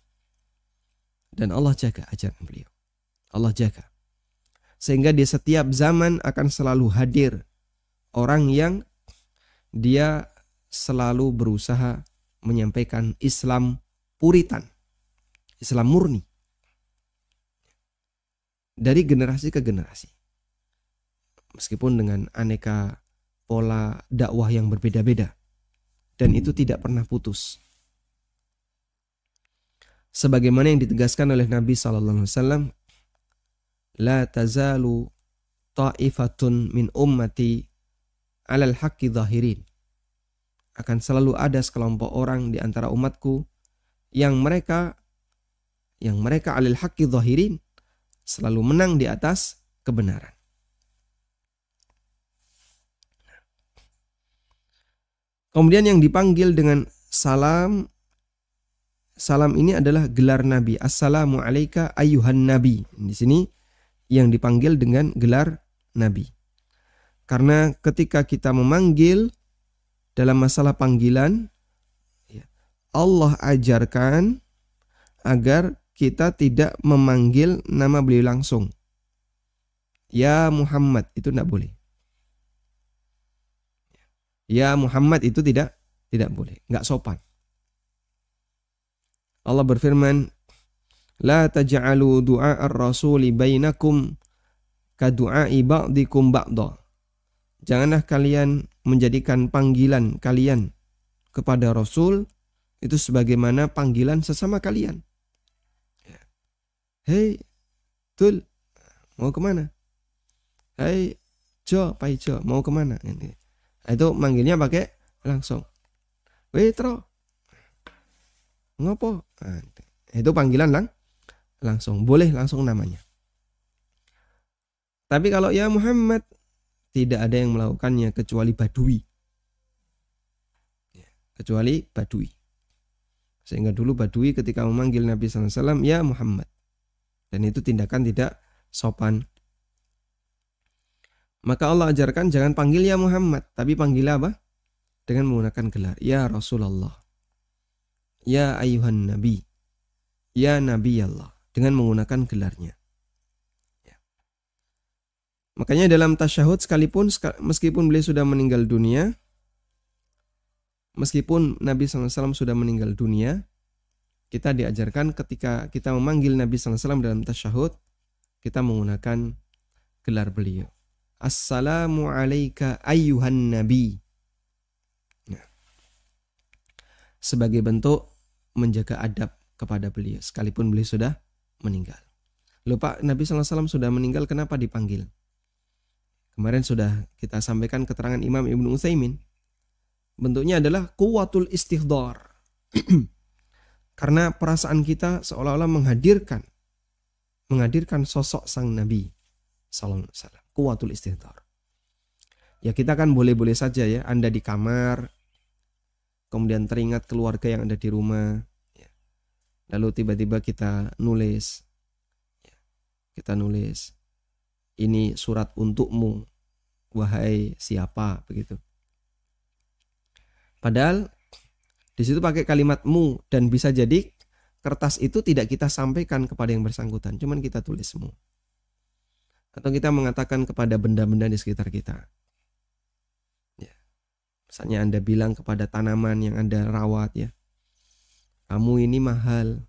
Dan Allah jaga ajaran beliau. Allah jaga. Sehingga di setiap zaman akan selalu hadir orang yang dia selalu berusaha menyampaikan Islam puritan, Islam murni, dari generasi ke generasi. Meskipun dengan aneka pola dakwah yang berbeda-beda. Dan itu tidak pernah putus. Sebagaimana yang ditegaskan oleh Nabi SAW, La tazalu ta'ifatun min ummati alal haqqi zahirin. Akan selalu ada sekelompok orang di antara umatku yang mereka alal haqqi zahirin, selalu menang di atas kebenaran. Kemudian yang dipanggil dengan salam ini adalah gelar Nabi. Assalamu alayka ayyuhan nabi. Di sini yang dipanggil dengan gelar Nabi. Karena ketika kita memanggil dalam masalah panggilan, Allah ajarkan agar kita tidak memanggil nama beliau langsung. Ya Muhammad, itu tidak boleh. Ya Muhammad itu tidak boleh, enggak sopan. Allah berfirman, La taj'alu du'a'ar rasuli bainakum ka du'a'i ba'dikum ba'da. Janganlah kalian menjadikan panggilan kalian kepada Rasul itu sebagaimana panggilan sesama kalian. Hei, Tul, mau kemana? Hei, Jo, Pak Ijo, mau kemana? Ini. Itu manggilnya pakai langsung. Wetro, ngopo? Nah, itu panggilan langsung. Boleh langsung namanya. Tapi kalau ya Muhammad, tidak ada yang melakukannya kecuali Badui. Kecuali Badui. Sehingga dulu Badui ketika memanggil Nabi SAW, ya Muhammad. Dan itu tindakan tidak sopan. Maka Allah ajarkan jangan panggil ya Muhammad, tapi panggil apa? Dengan menggunakan gelar. Ya Rasulullah. Ya ayuhan Nabi. Ya Nabi Allah. Dengan menggunakan gelarnya. Ya. Makanya dalam tasyahud sekalipun, meskipun beliau sudah meninggal dunia, meskipun Nabi SAW sudah meninggal dunia, kita diajarkan ketika kita memanggil Nabi SAW dalam tasyahud, kita menggunakan gelar beliau. Assalamu alayka ayyuhan nabi. Nah, sebagai bentuk menjaga adab kepada beliau, sekalipun beliau sudah meninggal. Lupa Nabi SAW sudah meninggal, kenapa dipanggil? Kemarin sudah kita sampaikan keterangan Imam Ibnu Utsaimin. Bentuknya adalah quwwatul istidhar. Karena perasaan kita seolah-olah menghadirkan sosok sang Nabi sallallahu alaihi wasallam. Quwwatul istidhar. Ya kita kan boleh-boleh saja ya, Anda di kamar, kemudian teringat keluarga yang ada di rumah, ya. Lalu tiba-tiba kita nulis, ya. Kita nulis, ini surat untukmu, wahai siapa, begitu. Padahal di situ pakai kalimat mu, dan bisa jadi kertas itu tidak kita sampaikan kepada yang bersangkutan, cuman kita tulis mu. Atau kita mengatakan kepada benda-benda di sekitar kita. Ya. Misalnya Anda bilang kepada tanaman yang Anda rawat, ya, kamu ini mahal,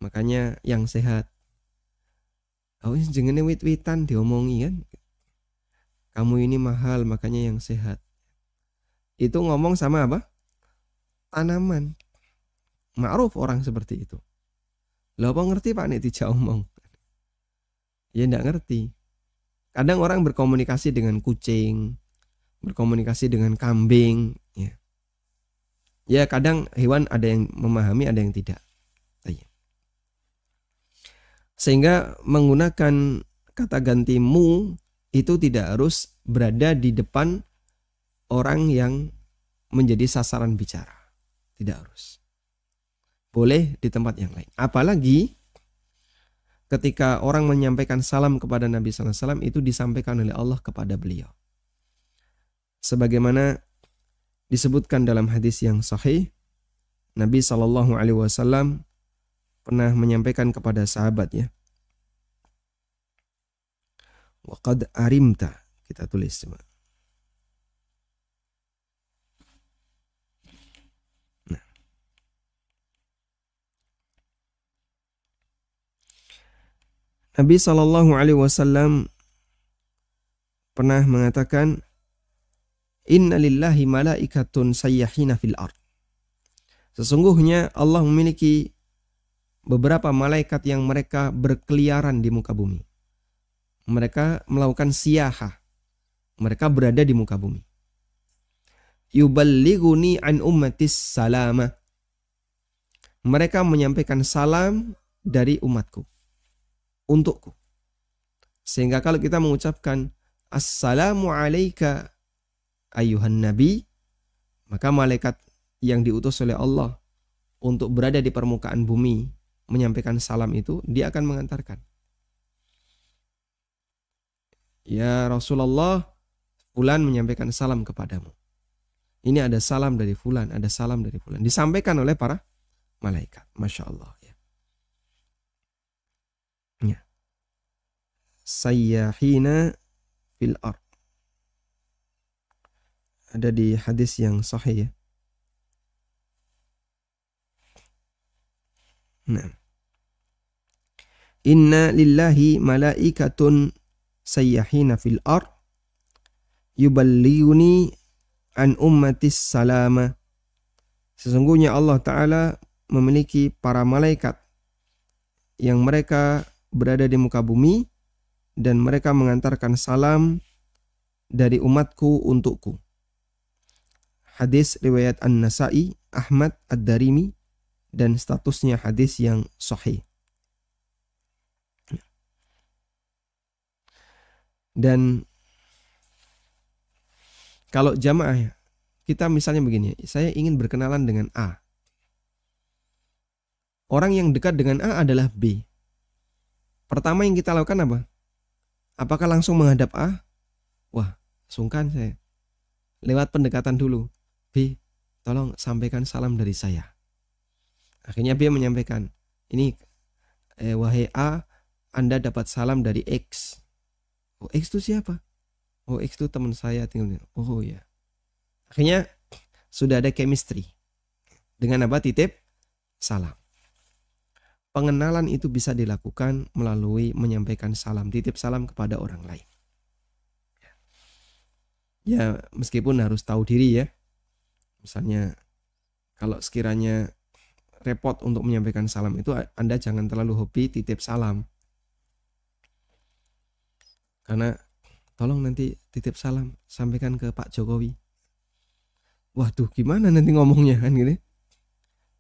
makanya yang sehat. Oh, jenenge wit-witan diomongi kan. Kamu ini mahal, makanya yang sehat. Itu ngomong sama apa? Tanaman. Ma'ruf orang seperti itu. Lah apa ngerti Pak nek dijak omong? Ya enggak ngerti. Kadang orang berkomunikasi dengan kucing, berkomunikasi dengan kambing, ya. Ya kadang hewan ada yang memahami, ada yang tidak. Sehingga menggunakan kata ganti mu itu tidak harus berada di depan orang yang menjadi sasaran bicara. Tidak harus. Boleh di tempat yang lain. Apalagi ketika orang menyampaikan salam kepada Nabi SAW, itu disampaikan oleh Allah kepada beliau. Sebagaimana disebutkan dalam hadis yang sahih, Nabi SAW pernah menyampaikan kepada sahabat, ya. Wa qad arimta. Kita tulis coba. Nah. Nabi SAW pernah mengatakan, Inna lillahi malaikatun sayyahina fil ard. Sesungguhnya Allah memiliki beberapa malaikat yang mereka berkeliaran di muka bumi. Mereka melakukan siyahah. Mereka berada di muka bumi. Yuballighuni an ummatis salama. Mereka menyampaikan salam dari umatku. Untukku. Sehingga kalau kita mengucapkan Assalamu alayka ayuhan nabi, maka malaikat yang diutus oleh Allah untuk berada di permukaan bumi menyampaikan salam itu, dia akan mengantarkan. Ya Rasulullah, fulan menyampaikan salam kepadamu. Ini ada salam dari fulan, ada salam dari fulan. Disampaikan oleh para malaikat. Masya Allah. Ya. Ya. Sayyahina fil ard. Ada di hadis yang sahih, ya. Nah. Inna lillahi malaikatun sayyahina fil ard yuballighuni an ummatis salama. Sesungguhnya Allah Ta'ala memiliki para malaikat yang mereka berada di muka bumi dan mereka mengantarkan salam dari umatku untukku. Hadis riwayat An-Nasa'i, Ahmad, Ad-Darimi, dan statusnya hadis yang sahih. Dan kalau jamaah, kita misalnya begini, saya ingin berkenalan dengan A. Orang yang dekat dengan A adalah B. Pertama yang kita lakukan apa? Apakah langsung menghadap A? Wah, sungkan saya. Lewat pendekatan dulu. B, tolong sampaikan salam dari saya. Akhirnya B menyampaikan, ini wahai A, Anda dapat salam dari X. Oh, X itu siapa? Oh, X itu teman saya tinggal. Oh ya. Akhirnya sudah ada chemistry. Dengan apa? Titip salam. Pengenalan itu bisa dilakukan melalui menyampaikan salam, titip salam kepada orang lain. Ya, meskipun harus tahu diri ya. Misalnya, kalau sekiranya repot untuk menyampaikan salam itu, Anda jangan terlalu hobi titip salam. Karena, tolong nanti titip salam, sampaikan ke Pak Jokowi. Waduh, gimana nanti ngomongnya kan gitu?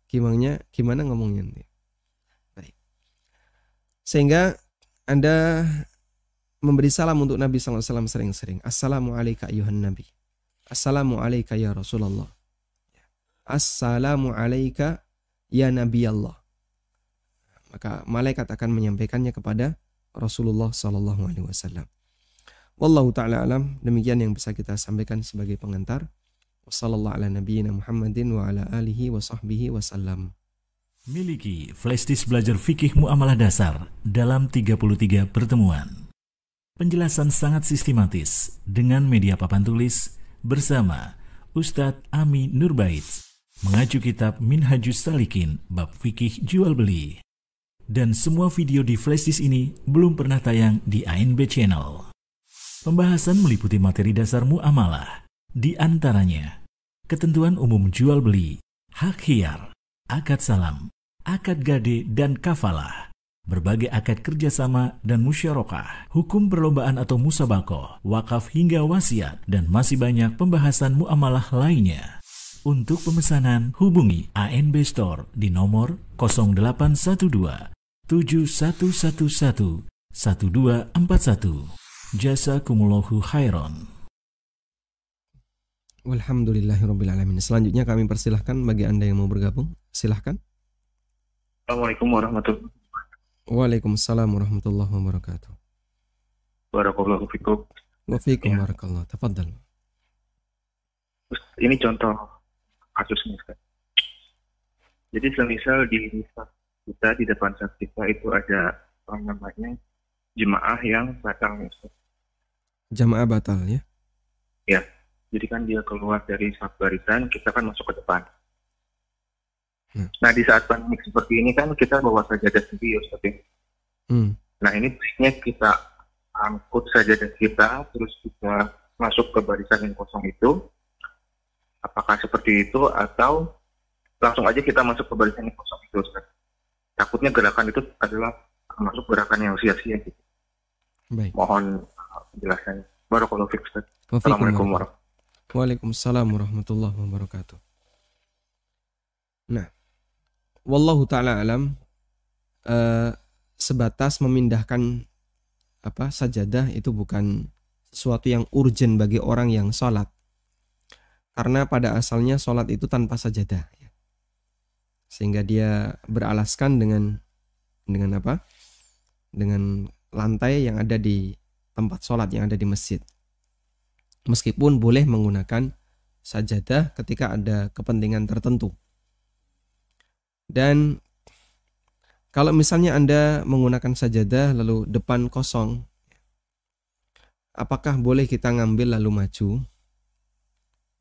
Gimana ngomongnya nanti? Sehingga Anda memberi salam untuk Nabi SAW sering-sering. Assalamualaikum ayuhan Nabi. Assalamualaikum ya Rasulullah. Assalamualaikum ya Nabi Allah. Maka malaikat akan menyampaikannya kepada Rasulullah SAW. Wallahu ta'ala alam. Demikian yang bisa kita sampaikan sebagai pengantar. Wassallallahu ala nabiyyina Muhammadin wa ala alihi wa sahbihi wasallam.
Miliki flashdisk belajar fikih muamalah dasar dalam 33 pertemuan. Penjelasan sangat sistematis dengan media papan tulis bersama Ustadz Ami Nurbait, mengacu kitab Minhajus Salikin bab fikih jual beli. Dan semua video di flashdisk ini belum pernah tayang di ANB Channel. Pembahasan meliputi materi dasar muamalah, di antaranya ketentuan umum jual beli, hak khiyar, akad salam, akad gade dan kafalah, berbagai akad kerjasama dan musyarakah, hukum perlombaan atau musabakoh, wakaf hingga wasiat, dan masih banyak pembahasan muamalah lainnya. Untuk pemesanan, hubungi ANB Store di nomor 0812 7111 1241. Jazakumullahu khairan.
Walhamdulillahirrabbilalamin. Selanjutnya kami persilahkan bagi Anda yang mau bergabung. Silahkan.
Assalamualaikum warahmatullahi wabarakatuh.
Waalaikumsalam warahmatullahi wabarakatuh.
Barakallahu fikum.
Wa fikum barakallah. Tafadhal.
Ini contoh kasusnya, Ustaz. Jadi semisal di kita di depan saat kita itu ada namanya jemaah yang batal, Ustaz.
Jamaah batal ya?
Ya. Jadi kan dia keluar dari saf barisan, kita kan masuk ke depan. Nah, di saat pandemi seperti ini kan kita bawa sajadah sendiri, Ustaz. Nah, ini biasanya kita angkut sajadah kita, terus kita masuk ke barisan yang kosong itu. Apakah seperti itu atau langsung aja kita masuk ke barisan yang kosong itu, Ustaz? Takutnya gerakan itu adalah masuk gerakan yang sia-sia gitu.
Baik.
Mohon penjelasannya. Barakallahu fiik, Ustaz.
Assalamualaikum
Assalamualaikum warahmatullahi wabarakatuh.
Waalaikumsalam warahmatullahi wabarakatuh. Nah, wallahu ta'ala alam, sebatas memindahkan sajadah itu bukan sesuatu yang urgent bagi orang yang sholat. Karena pada asalnya sholat itu tanpa sajadah. Sehingga dia beralaskan dengan apa? Dengan lantai yang ada di tempat sholat, yang ada di masjid. Meskipun boleh menggunakan sajadah ketika ada kepentingan tertentu. Dan kalau misalnya Anda menggunakan sajadah lalu depan kosong, apakah boleh kita ngambil lalu maju?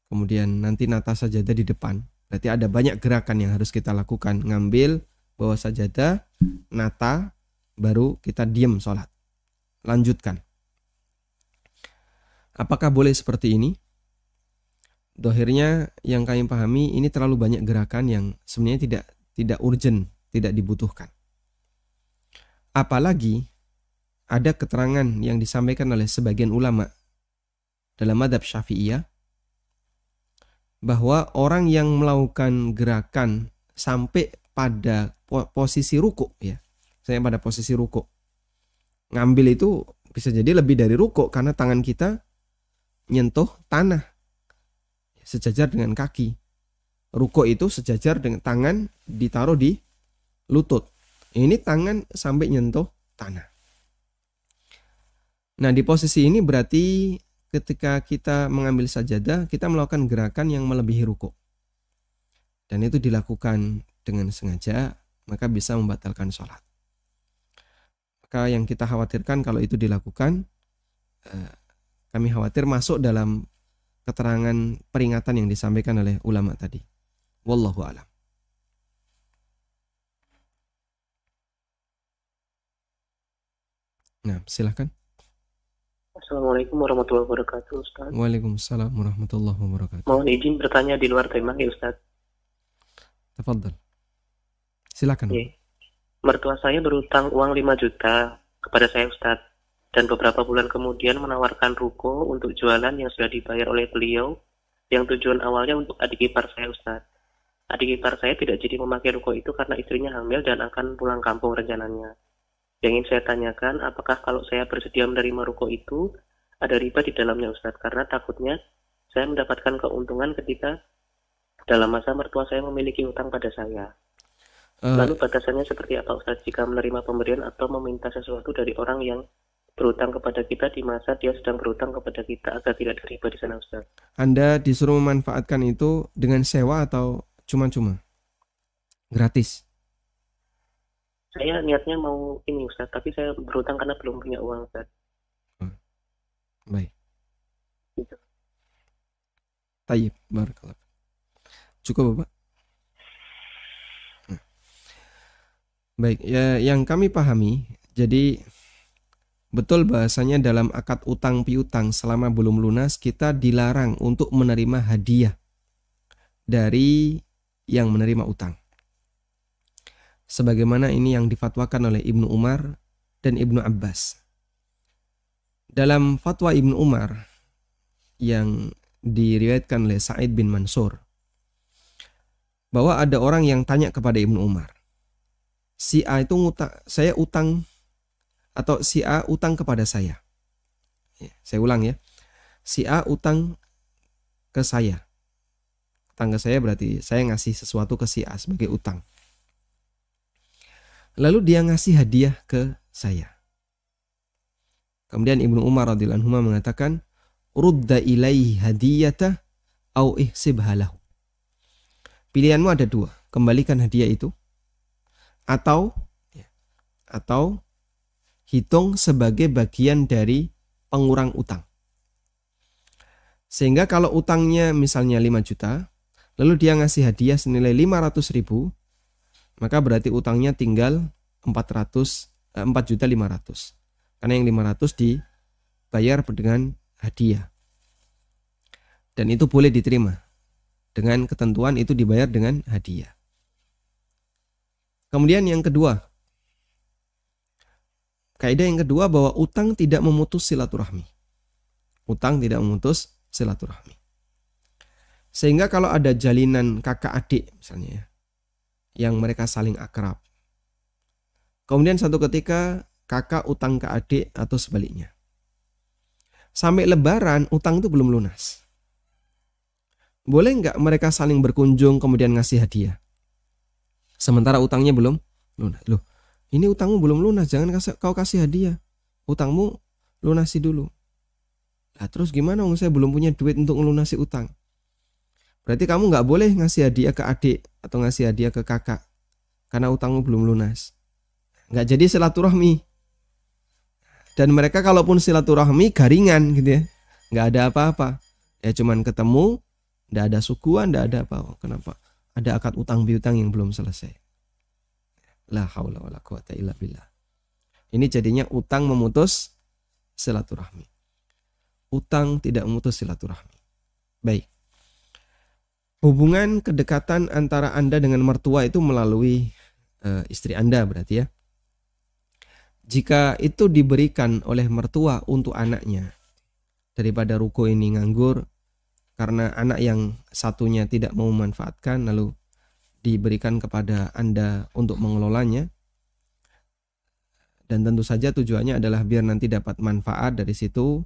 Kemudian nanti nata sajadah di depan. Berarti ada banyak gerakan yang harus kita lakukan. Ngambil, bawa sajadah, nata, baru kita diam sholat. Lanjutkan. Apakah boleh seperti ini? Dohirnya yang kami pahami ini terlalu banyak gerakan yang sebenarnya tidak urgent, tidak dibutuhkan. Apalagi ada keterangan yang disampaikan oleh sebagian ulama dalam madzhab Syafi'iyah bahwa orang yang melakukan gerakan sampai pada posisi ruku, ya, saya pada posisi ruku, ngambil itu bisa jadi lebih dari ruku karena tangan kita nyentuh tanah sejajar dengan kaki. Ruku itu sejajar dengan tangan ditaruh di lutut. Ini tangan sampai nyentuh tanah. Nah, di posisi ini berarti ketika kita mengambil sajadah, kita melakukan gerakan yang melebihi ruku. Dan itu dilakukan dengan sengaja, maka bisa membatalkan sholat. Maka yang kita khawatirkan kalau itu dilakukan, kami khawatir masuk dalam keterangan peringatan yang disampaikan oleh ulama tadi. Wallahu a'lam. Nah, silakan.
Assalamualaikum warahmatullahi wabarakatuh, Ustaz.
Waalaikumsalam warahmatullahi wabarakatuh.
Mohon izin bertanya di luar tema ya, Ustaz.
Tafadhal. Silakan.
Ya. Mertua saya berutang uang 5 juta kepada saya, Ustaz. Dan beberapa bulan kemudian menawarkan ruko untuk jualan yang sudah dibayar oleh beliau, yang tujuan awalnya untuk adik ipar saya, Ustaz. Adik ipar saya tidak jadi memakai ruko itu karena istrinya hamil dan akan pulang kampung rencananya. Yang ingin saya tanyakan, apakah kalau saya bersedia menerima ruko itu, ada riba di dalamnya, Ustadz? Karena takutnya saya mendapatkan keuntungan ketika dalam masa mertua saya memiliki hutang pada saya. Lalu batasannya seperti apa, Ustadz, jika menerima pemberian atau meminta sesuatu dari orang yang berhutang kepada kita di masa dia sedang berhutang kepada kita, agar tidak ada riba di sana, Ustadz?
Anda disuruh memanfaatkan itu dengan sewa atau cuma-cuma? Gratis?
Saya niatnya mau ini, Ustadz, tapi saya berhutang karena belum punya uang, Ustadz.
Baik.
Gitu.
Tayyib, barakallah. Cukup, Bapak? Baik, ya, yang kami pahami, jadi betul bahasanya dalam akad utang piutang selama belum lunas kita dilarang untuk menerima hadiah dari yang menerima utang. Sebagaimana ini yang difatwakan oleh Ibnu Umar dan Ibnu Abbas. Dalam fatwa Ibnu Umar yang diriwayatkan oleh Sa'id bin Mansur, bahwa ada orang yang tanya kepada Ibnu Umar, si A itu saya utang, atau si A utang kepada saya. Saya ulang ya, si A utang ke saya. Utang ke saya berarti saya ngasih sesuatu ke si A sebagai utang. Lalu dia ngasih hadiah ke saya. Kemudian Ibnu Umar radhiyallahu anhu mengatakan, rudda ilaihi hadiyata au ihsibha lahu. Pilihanmu ada dua, kembalikan hadiah itu atau hitung sebagai bagian dari pengurang utang. Sehingga kalau utangnya misalnya 5 juta, lalu dia ngasih hadiah senilai 500.000, maka berarti utangnya tinggal 4.500.000. Karena yang 500 dibayar dengan hadiah. Dan itu boleh diterima. Dengan ketentuan itu dibayar dengan hadiah. Kemudian yang kedua, kaidah yang kedua bahwa utang tidak memutus silaturahmi. Utang tidak memutus silaturahmi. Sehingga kalau ada jalinan kakak adik misalnya ya, yang mereka saling akrab. Kemudian satu ketika kakak utang ke adik atau sebaliknya. Sampai lebaran utang itu belum lunas. Boleh nggak mereka saling berkunjung kemudian ngasih hadiah? Sementara utangnya belum lunas. Loh, ini utangmu belum lunas, jangan kau kasih hadiah. Utangmu lunasi dulu. Nah terus gimana? Saya belum punya duit untuk melunasi utang. Berarti kamu nggak boleh ngasih hadiah ke adik atau ngasih hadiah ke kakak karena utangmu belum lunas. Nggak jadi silaturahmi. Dan mereka kalaupun silaturahmi garingan gitu ya, nggak ada apa-apa. Ya cuman ketemu, nggak ada sukuan, nggak ada apa. Kenapa? Ada akad utang piutang yang belum selesai. La haula wala quwata illa billah. Ini jadinya utang memutus silaturahmi. Utang tidak memutus silaturahmi. Baik. Hubungan kedekatan antara Anda dengan mertua itu melalui istri Anda berarti ya. Jika itu diberikan oleh mertua untuk anaknya, daripada ruko ini nganggur karena anak yang satunya tidak mau memanfaatkan lalu diberikan kepada Anda untuk mengelolanya. Dan tentu saja tujuannya adalah biar nanti dapat manfaat dari situ,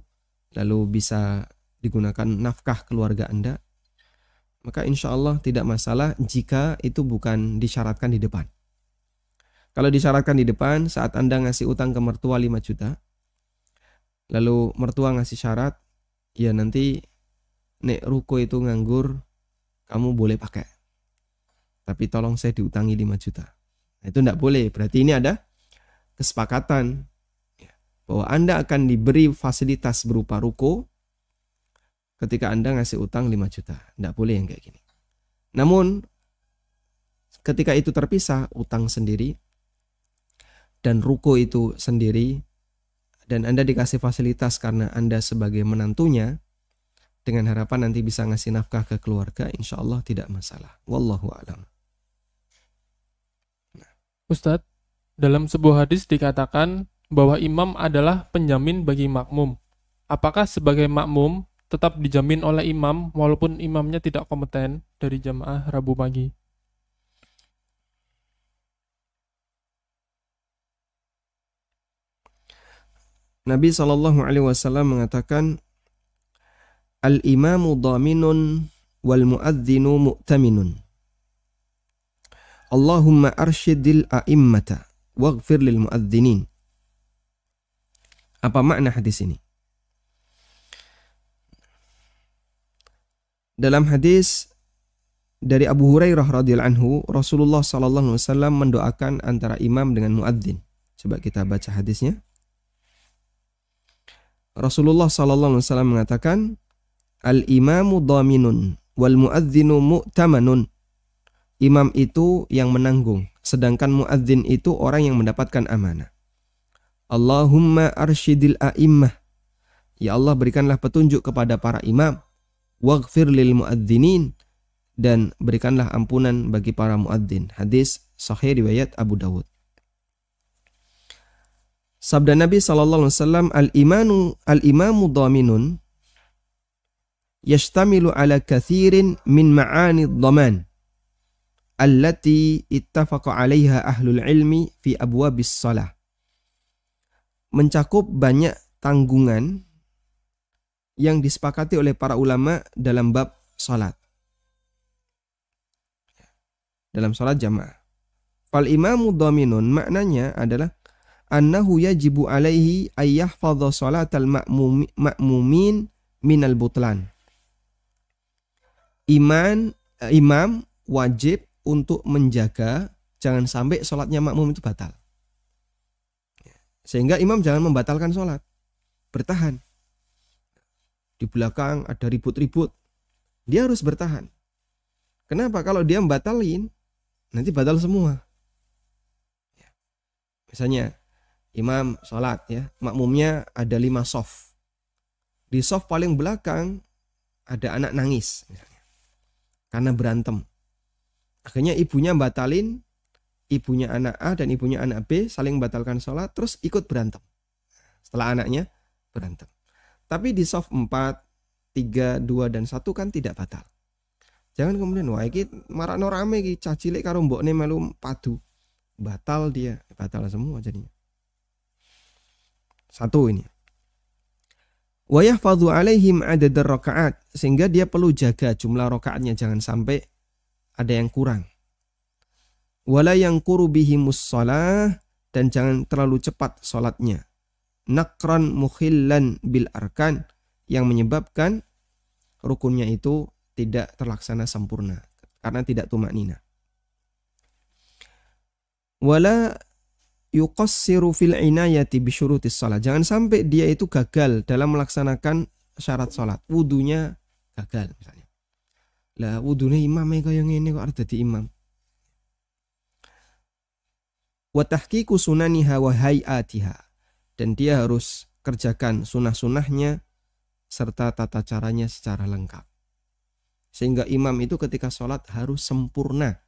lalu bisa digunakan nafkah keluarga Anda. Maka insya Allah tidak masalah jika itu bukan disyaratkan di depan. Kalau disyaratkan di depan saat Anda ngasih utang ke mertua 5 juta, lalu mertua ngasih syarat, ya nanti nek ruko itu nganggur, kamu boleh pakai. Tapi tolong saya diutangi 5 juta. Nah, itu tidak boleh, berarti ini ada kesepakatan bahwa Anda akan diberi fasilitas berupa ruko ketika Anda ngasih utang 5 juta. Tidak boleh yang kayak gini. Namun ketika itu terpisah, utang sendiri dan ruko itu sendiri, dan Anda dikasih fasilitas karena Anda sebagai menantunya, dengan harapan nanti bisa ngasih nafkah ke keluarga, insya Allah tidak masalah. Wallahu a'lam.
Ustadz, dalam sebuah hadis dikatakan bahwa imam adalah penjamin bagi makmum. Apakah sebagai makmum tetap dijamin oleh imam walaupun imamnya tidak kompeten dari jamaah Rabu pagi?
Nabi SAW mengatakan, Al-imamu dhaminun wal muadzinu mu'taminun. Allahumma arsyidil a'immata waghfir lil muadzinin. Apa makna hadis ini? Dalam hadis dari Abu Hurairah radhiyallahu anhu, Rasulullah sallallahu alaihi wasallam mendoakan antara imam dengan muadzin. Coba kita baca hadisnya. Rasulullah sallallahu alaihi wasallam mengatakan, Al-imamu dhaminun wal muadzinu mu'tamanun. Imam itu yang menanggung, sedangkan muadzin itu orang yang mendapatkan amanah. Allahumma arsyidil a'immah. Ya Allah, berikanlah petunjuk kepada para imam. Waghfir lil muadzinin, dan berikanlah ampunan bagi para muadzin. Hadis sahih riwayat Abu Dawud. Sabda Nabi sallallahu alaihi wasallam, al-imamu dhaminun yashtamilu ala kathirin min ma'ani dhaman allati ittafaqa 'alaiha ahlul ilmi fi abwabis shalah. Mencakup banyak tanggungan yang disepakati oleh para ulama dalam bab salat. Dalam salat jamaah. Fal imamu dhaminun maknanya adalah annahu yajibu alaihi ayyahfadha salatal ma'mumin minal butlan. Imam wajib untuk menjaga jangan sampai sholatnya makmum itu batal. Sehingga imam jangan membatalkan sholat. Bertahan. Di belakang ada ribut-ribut. Dia harus bertahan. Kenapa? Kalau dia membatalin, nanti batal semua. Misalnya, imam sholat ya, makmumnya ada 5 shaf. Di shaf paling belakang ada anak nangis. Karena berantem. Akhirnya ibunya batalin, ibunya anak A dan ibunya anak B saling batalkan sholat, terus ikut berantem. Setelah anaknya berantem. Tapi di shaf 4, 3, 2, dan 1 kan tidak batal. Jangan kemudian, wah ini marakno rame iki cah cilik karo mbokne melu padu. Batal dia, batal semua jadinya. 1 ini. Wa yahfadhu alaihim adadar rakaat, sehingga dia perlu jaga jumlah rakaatnya jangan sampai ada yang kurang. Wala yanquru bihimus shalah, dan jangan terlalu cepat salatnya. Naqran mukhillan bil arkan, yang menyebabkan rukunnya itu tidak terlaksana sempurna karena tidak tumaknina. Wala yuqassiru fil inayati bi syurutis shalah, jangan sampai dia itu gagal dalam melaksanakan syarat salat. Wudunya gagal misalnya. Lah wudune imam kaya ngene kok arep dadi imam. Wa tahqiqu sunaniha wa hayatiha, dan dia harus kerjakan sunah-sunahnya serta tata caranya secara lengkap. Sehingga imam itu ketika sholat harus sempurna.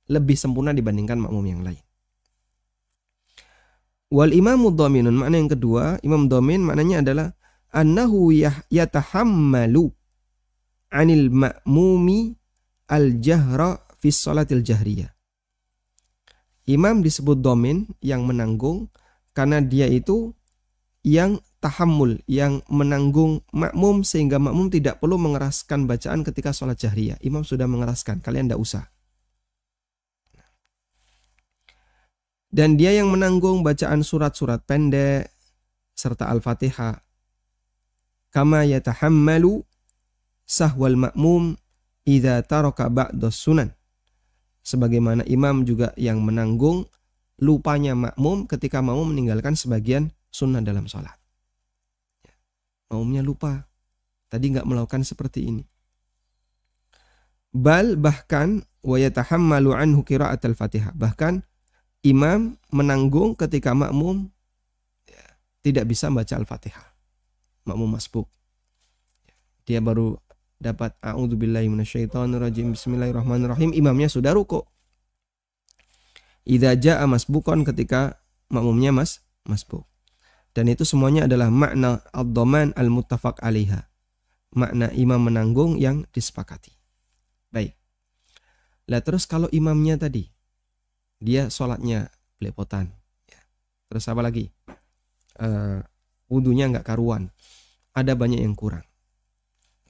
Lebih sempurna dibandingkan makmum yang lain. Wal imamu dhaminun, makna yang kedua, imam dhamin maknanya adalah annahu yatahammalu 'anil ma'mumi al-jahra fi sholatil jahriyah. Imam disebut domin, yang menanggung, karena dia itu yang tahammul, yang menanggung makmum, sehingga makmum tidak perlu mengeraskan bacaan ketika sholat jahriyah. Imam sudah mengeraskan, kalian tidak usah. Dan dia yang menanggung bacaan surat-surat pendek serta Al-Fatihah. Kama yatahammalu sahwal makmum idza taraka ba'das sunan. Sebagaimana imam juga yang menanggung lupanya makmum ketika makmum meninggalkan sebagian sunnah dalam sholat. Makmumnya lupa, tadi nggak melakukan seperti ini. Bahkan wa yatahammalu anhu qira'at al-Fatihah. Bahkan imam menanggung ketika makmum tidak bisa baca Al-Fatihah. Makmum masbuk. Dia baru dapat a'udzubillahi minasyaitonirrajim bismillahirrahmanirrahim, imamnya sudah ruku. Idza jaa masbuqan, ketika makmumnya masbuk. Dan itu semuanya adalah makna ad-dhaman al-muttafaq 'alaiha. Makna imam menanggung yang disepakati. Baik. Lah terus kalau imamnya tadi dia sholatnya belepotan, ya. Terus apa lagi? Wudunya nggak karuan. Ada banyak yang kurang.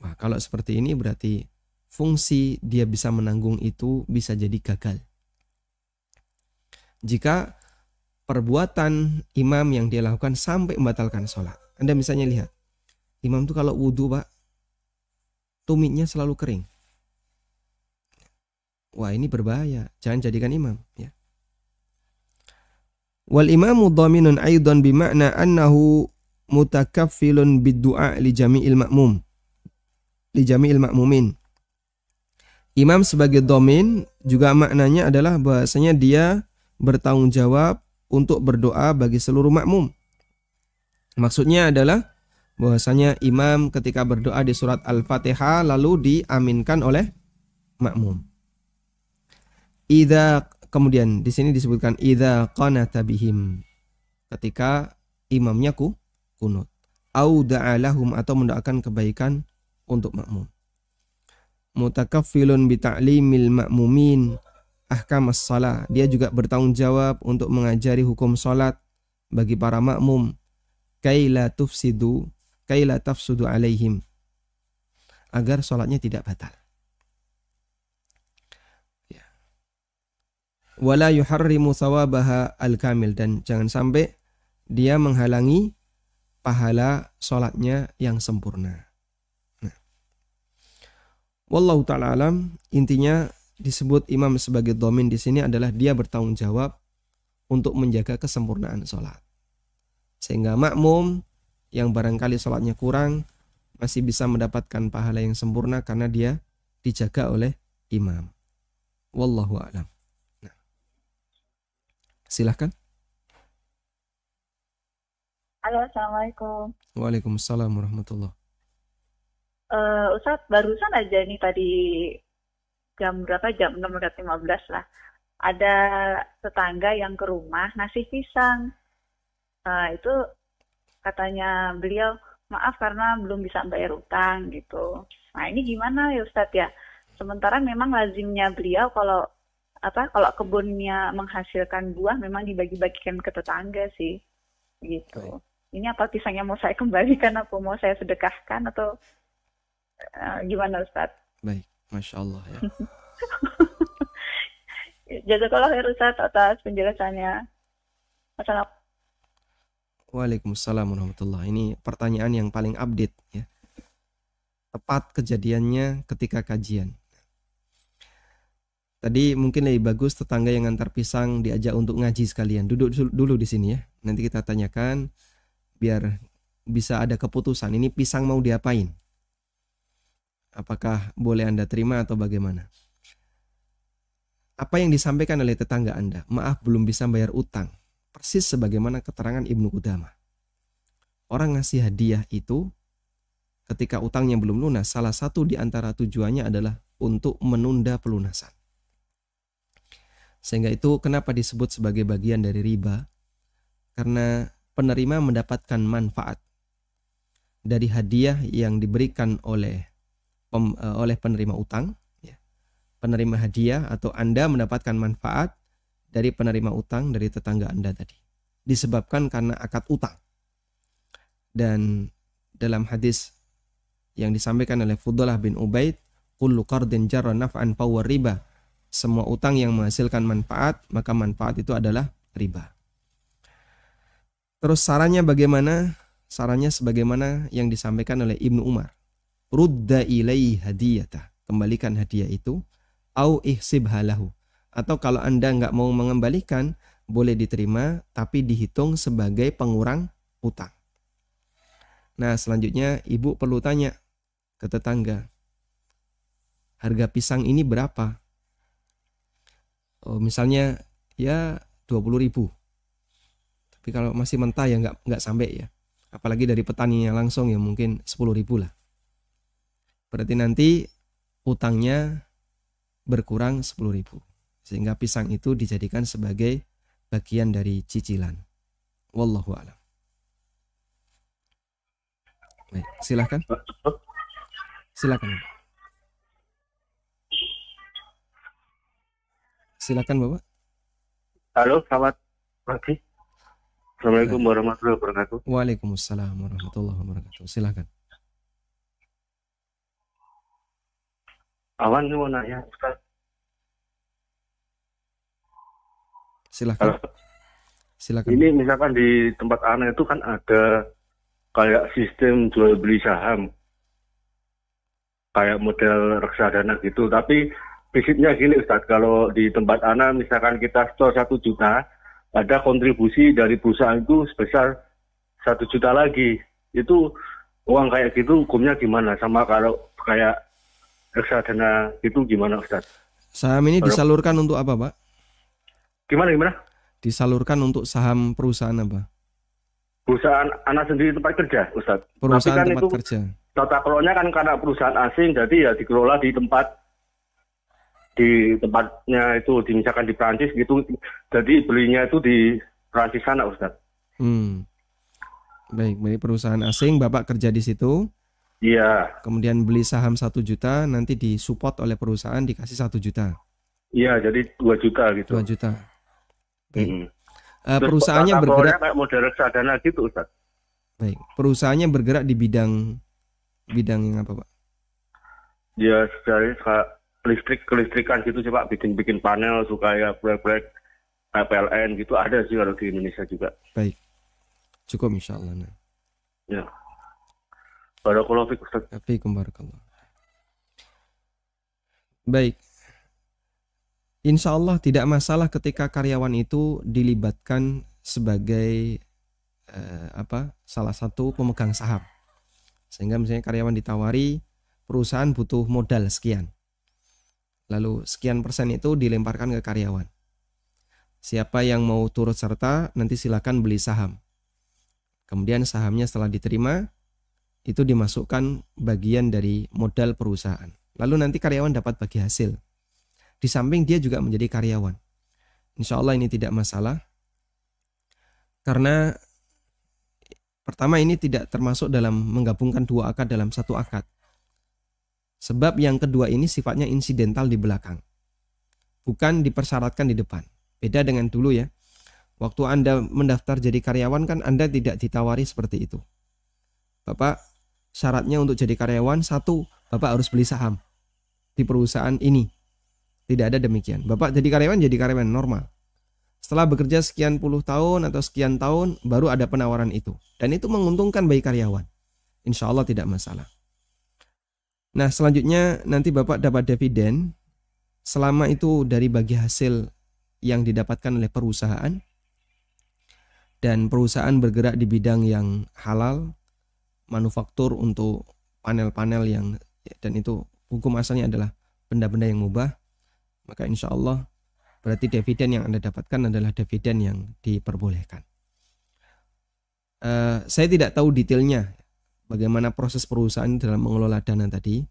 Wah, kalau seperti ini berarti fungsi dia bisa menanggung itu bisa jadi gagal. Jika perbuatan imam yang dia lakukan sampai membatalkan sholat. Anda misalnya lihat, imam itu kalau wudhu Pak, tumitnya selalu kering. Wah, ini berbahaya, jangan jadikan imam, ya. Wal imamu dhaminun aidan bima'na annahu mutakaffilun bid-du'a li jami'il ma'mum. Li jami'il ma'mumin. Imam sebagai dhamin juga maknanya adalah bahasanya dia bertanggung jawab untuk berdoa bagi seluruh makmum. Maksudnya adalah bahwasanya imam ketika berdoa di surat Al-Fatihah lalu diaminkan oleh makmum. Kemudian di sini disebutkan idza qanata bihim, ketika imamnya kunut, au da'alahum, atau mendoakan kebaikan untuk makmum. Mutakaffilun bi ta'limil ma'mumin ahkamas shalah, dia juga bertanggung jawab untuk mengajari hukum salat bagi para makmum, kaila tafsudu alaihim, agar salatnya tidak batal. Ya. Wala yuharrimu thawabaha al-kamil, dan jangan sampai dia menghalangi pahala salatnya yang sempurna. Wallahu ta'ala alam. Intinya disebut imam sebagai dhamin di sini adalah dia bertanggung jawab untuk menjaga kesempurnaan sholat, sehingga makmum yang barangkali sholatnya kurang masih bisa mendapatkan pahala yang sempurna karena dia dijaga oleh imam. Wallahu a'lam. Nah, silahkan.
Halo, assalamualaikum.
Waalaikumsalam warahmatullahi.
Ustadz, barusan aja nih tadi jam berapa? Jam 6.15 lah. Ada tetangga yang ke rumah ngasih pisang. Itu katanya beliau, maaf karena belum bisa bayar utang gitu. Nah ini gimana ya Ustadz ya? Sementara memang lazimnya beliau kalau kebunnya menghasilkan buah memang dibagi-bagikan ke tetangga sih. Gitu. Ini apa pisangnya mau saya kembalikan atau mau saya sedekahkan atau gimana Ustadz?
Baik, Masya Allah ya.
Jazakallah khair Ustadz atas penjelasannya. Assalamualaikum.
Waalaikumsalam warahmatullahi. Ini pertanyaan yang paling update ya. Tepat kejadiannya ketika kajian. Tadi mungkin lebih bagus tetangga yang ngantar pisang diajak untuk ngaji sekalian. Duduk dulu di sini ya. Nanti kita tanyakan biar bisa ada keputusan. Ini pisang mau diapain? Apakah boleh Anda terima atau bagaimana? Apa yang disampaikan oleh tetangga Anda? Maaf belum bisa bayar utang. Persis sebagaimana keterangan Ibnu Qudamah. Orang ngasih hadiah itu ketika utangnya belum lunas, salah satu di antara tujuannya adalah untuk menunda pelunasan. Sehingga itu kenapa disebut sebagai bagian dari riba? Karena penerima mendapatkan manfaat dari hadiah yang diberikan oleh penerima utang, ya. Penerima hadiah atau Anda mendapatkan manfaat dari penerima utang dari tetangga Anda tadi, disebabkan karena akad utang. Dan dalam hadis yang disampaikan oleh Fudhalah bin Ubaid, kullu qardin jarra naf'an fahuwa riba. Semua utang yang menghasilkan manfaat, maka manfaat itu adalah riba. Terus sarannya bagaimana? Sarannya sebagaimana yang disampaikan oleh Ibnu Umar. Rudda ilaihi hadiyata. Kembalikan hadiah itu. Au ihsibha lahu. Atau kalau Anda nggak mau mengembalikan, boleh diterima, tapi dihitung sebagai pengurang utang. Nah, selanjutnya ibu perlu tanya ke tetangga, harga pisang ini berapa? Oh, misalnya ya 20.000. Tapi kalau masih mentah ya nggak sampai ya. Apalagi dari petaninya langsung ya mungkin 10.000 lah. Berarti nanti utangnya berkurang 10.000. Sehingga pisang itu dijadikan sebagai bagian dari cicilan. Wallahu a'lam. Baik, silakan. Silakan. Silakan Bapak.
Halo, selamat pagi. Assalamualaikum warahmatullahi wabarakatuh.
Waalaikumsalam warahmatullahi wabarakatuh. Silakan.
Awan mau nanya, Ustaz.
Silakan. Silakan.
Ini misalkan di tempat anak itu kan ada kayak sistem jual beli saham, kayak model reksadana gitu. Tapi prinsipnya gini Ustaz, kalau di tempat anak misalkan kita store 1 juta, ada kontribusi dari perusahaan itu sebesar 1 juta lagi. Itu uang kayak gitu hukumnya gimana? Sama kalau kayak reksadana itu gimana Ustaz?
Saham ini disalurkan untuk apa Pak?
Gimana?
Disalurkan untuk saham perusahaan apa?
Perusahaan anak sendiri tempat kerja, Ustaz.
Perusahaan
tapi kan
tempat
itu,
kerja.
tata kelolanya kan karena perusahaan asing, jadi ya dikelola di tempatnya itu, misalkan di Prancis gitu. Jadi belinya itu di Prancis sana, Ustaz.
Baik, perusahaan asing, Bapak kerja di situ.
Iya.
Kemudian beli saham 1 juta, nanti disupport oleh perusahaan dikasih 1 juta.
Iya, jadi 2 juta gitu.
2 juta. Baik.
Perusahaannya
bergerak
kayak model reksadana gitu, Ustaz.
Baik, perusahaannya bergerak di bidang yang apa, Pak?
Ya, dari kelistrikan gitu sih, Pak. Bikin panel supaya proyek-proyek PLN gitu ada sih kalau di Indonesia juga.
Baik. Cukup insyaallah. Nah.
Ya. Barakallahu fiik, Ustaz.
Fiikum barakallah. Baik. Insya Allah tidak masalah ketika karyawan itu dilibatkan sebagai salah satu pemegang saham. Sehingga misalnya karyawan ditawari, perusahaan butuh modal sekian. Lalu sekian persen itu dilemparkan ke karyawan. Siapa yang mau turut serta nanti silakan beli saham. Kemudian sahamnya setelah diterima itu dimasukkan bagian dari modal perusahaan. Lalu nanti karyawan dapat bagi hasil. Di samping dia juga menjadi karyawan. Insya Allah ini tidak masalah. Karena pertama ini tidak termasuk dalam menggabungkan 2 akad dalam 1 akad. Sebab yang kedua ini sifatnya insidental di belakang. Bukan dipersyaratkan di depan. Beda dengan dulu ya. Waktu Anda mendaftar jadi karyawan kan Anda tidak ditawari seperti itu. Bapak syaratnya untuk jadi karyawan 1, Bapak harus beli saham di perusahaan ini. Tidak ada demikian. Bapak jadi karyawan normal. Setelah bekerja sekian puluh tahun atau sekian tahun, baru ada penawaran itu. Dan itu menguntungkan bagi karyawan. Insya Allah tidak masalah. Nah, selanjutnya nanti Bapak dapat dividen. Selama itu dari bagi hasil yang didapatkan oleh perusahaan. Dan perusahaan bergerak di bidang yang halal. Manufaktur untuk panel-panel yang, dan itu hukum asalnya adalah benda-benda yang mubah. Maka insya Allah berarti dividen yang Anda dapatkan adalah dividen yang diperbolehkan. Saya tidak tahu detailnya bagaimana proses perusahaan dalam mengelola dana tadi.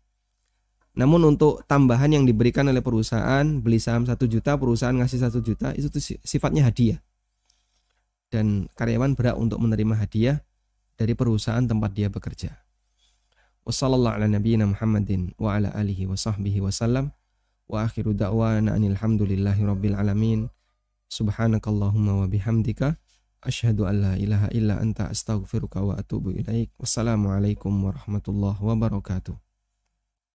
Namun untuk tambahan yang diberikan oleh perusahaan, beli saham 1 juta, perusahaan ngasih 1 juta, itu sifatnya hadiah. Dan karyawan berhak untuk menerima hadiah dari perusahaan tempat dia bekerja. Wassallallahu ala nabiyyina Muhammadin wa ala alihi wa sahbihi wasallam. Wa akhiru da'wana anil hamdulillahi rabbil alamin. Subhanakallahumma wa bihamdika asyhadu an la ilaha illa anta astaghfiruka wa atubu ilaik. Wassalamualaikum warahmatullahi wabarakatuh.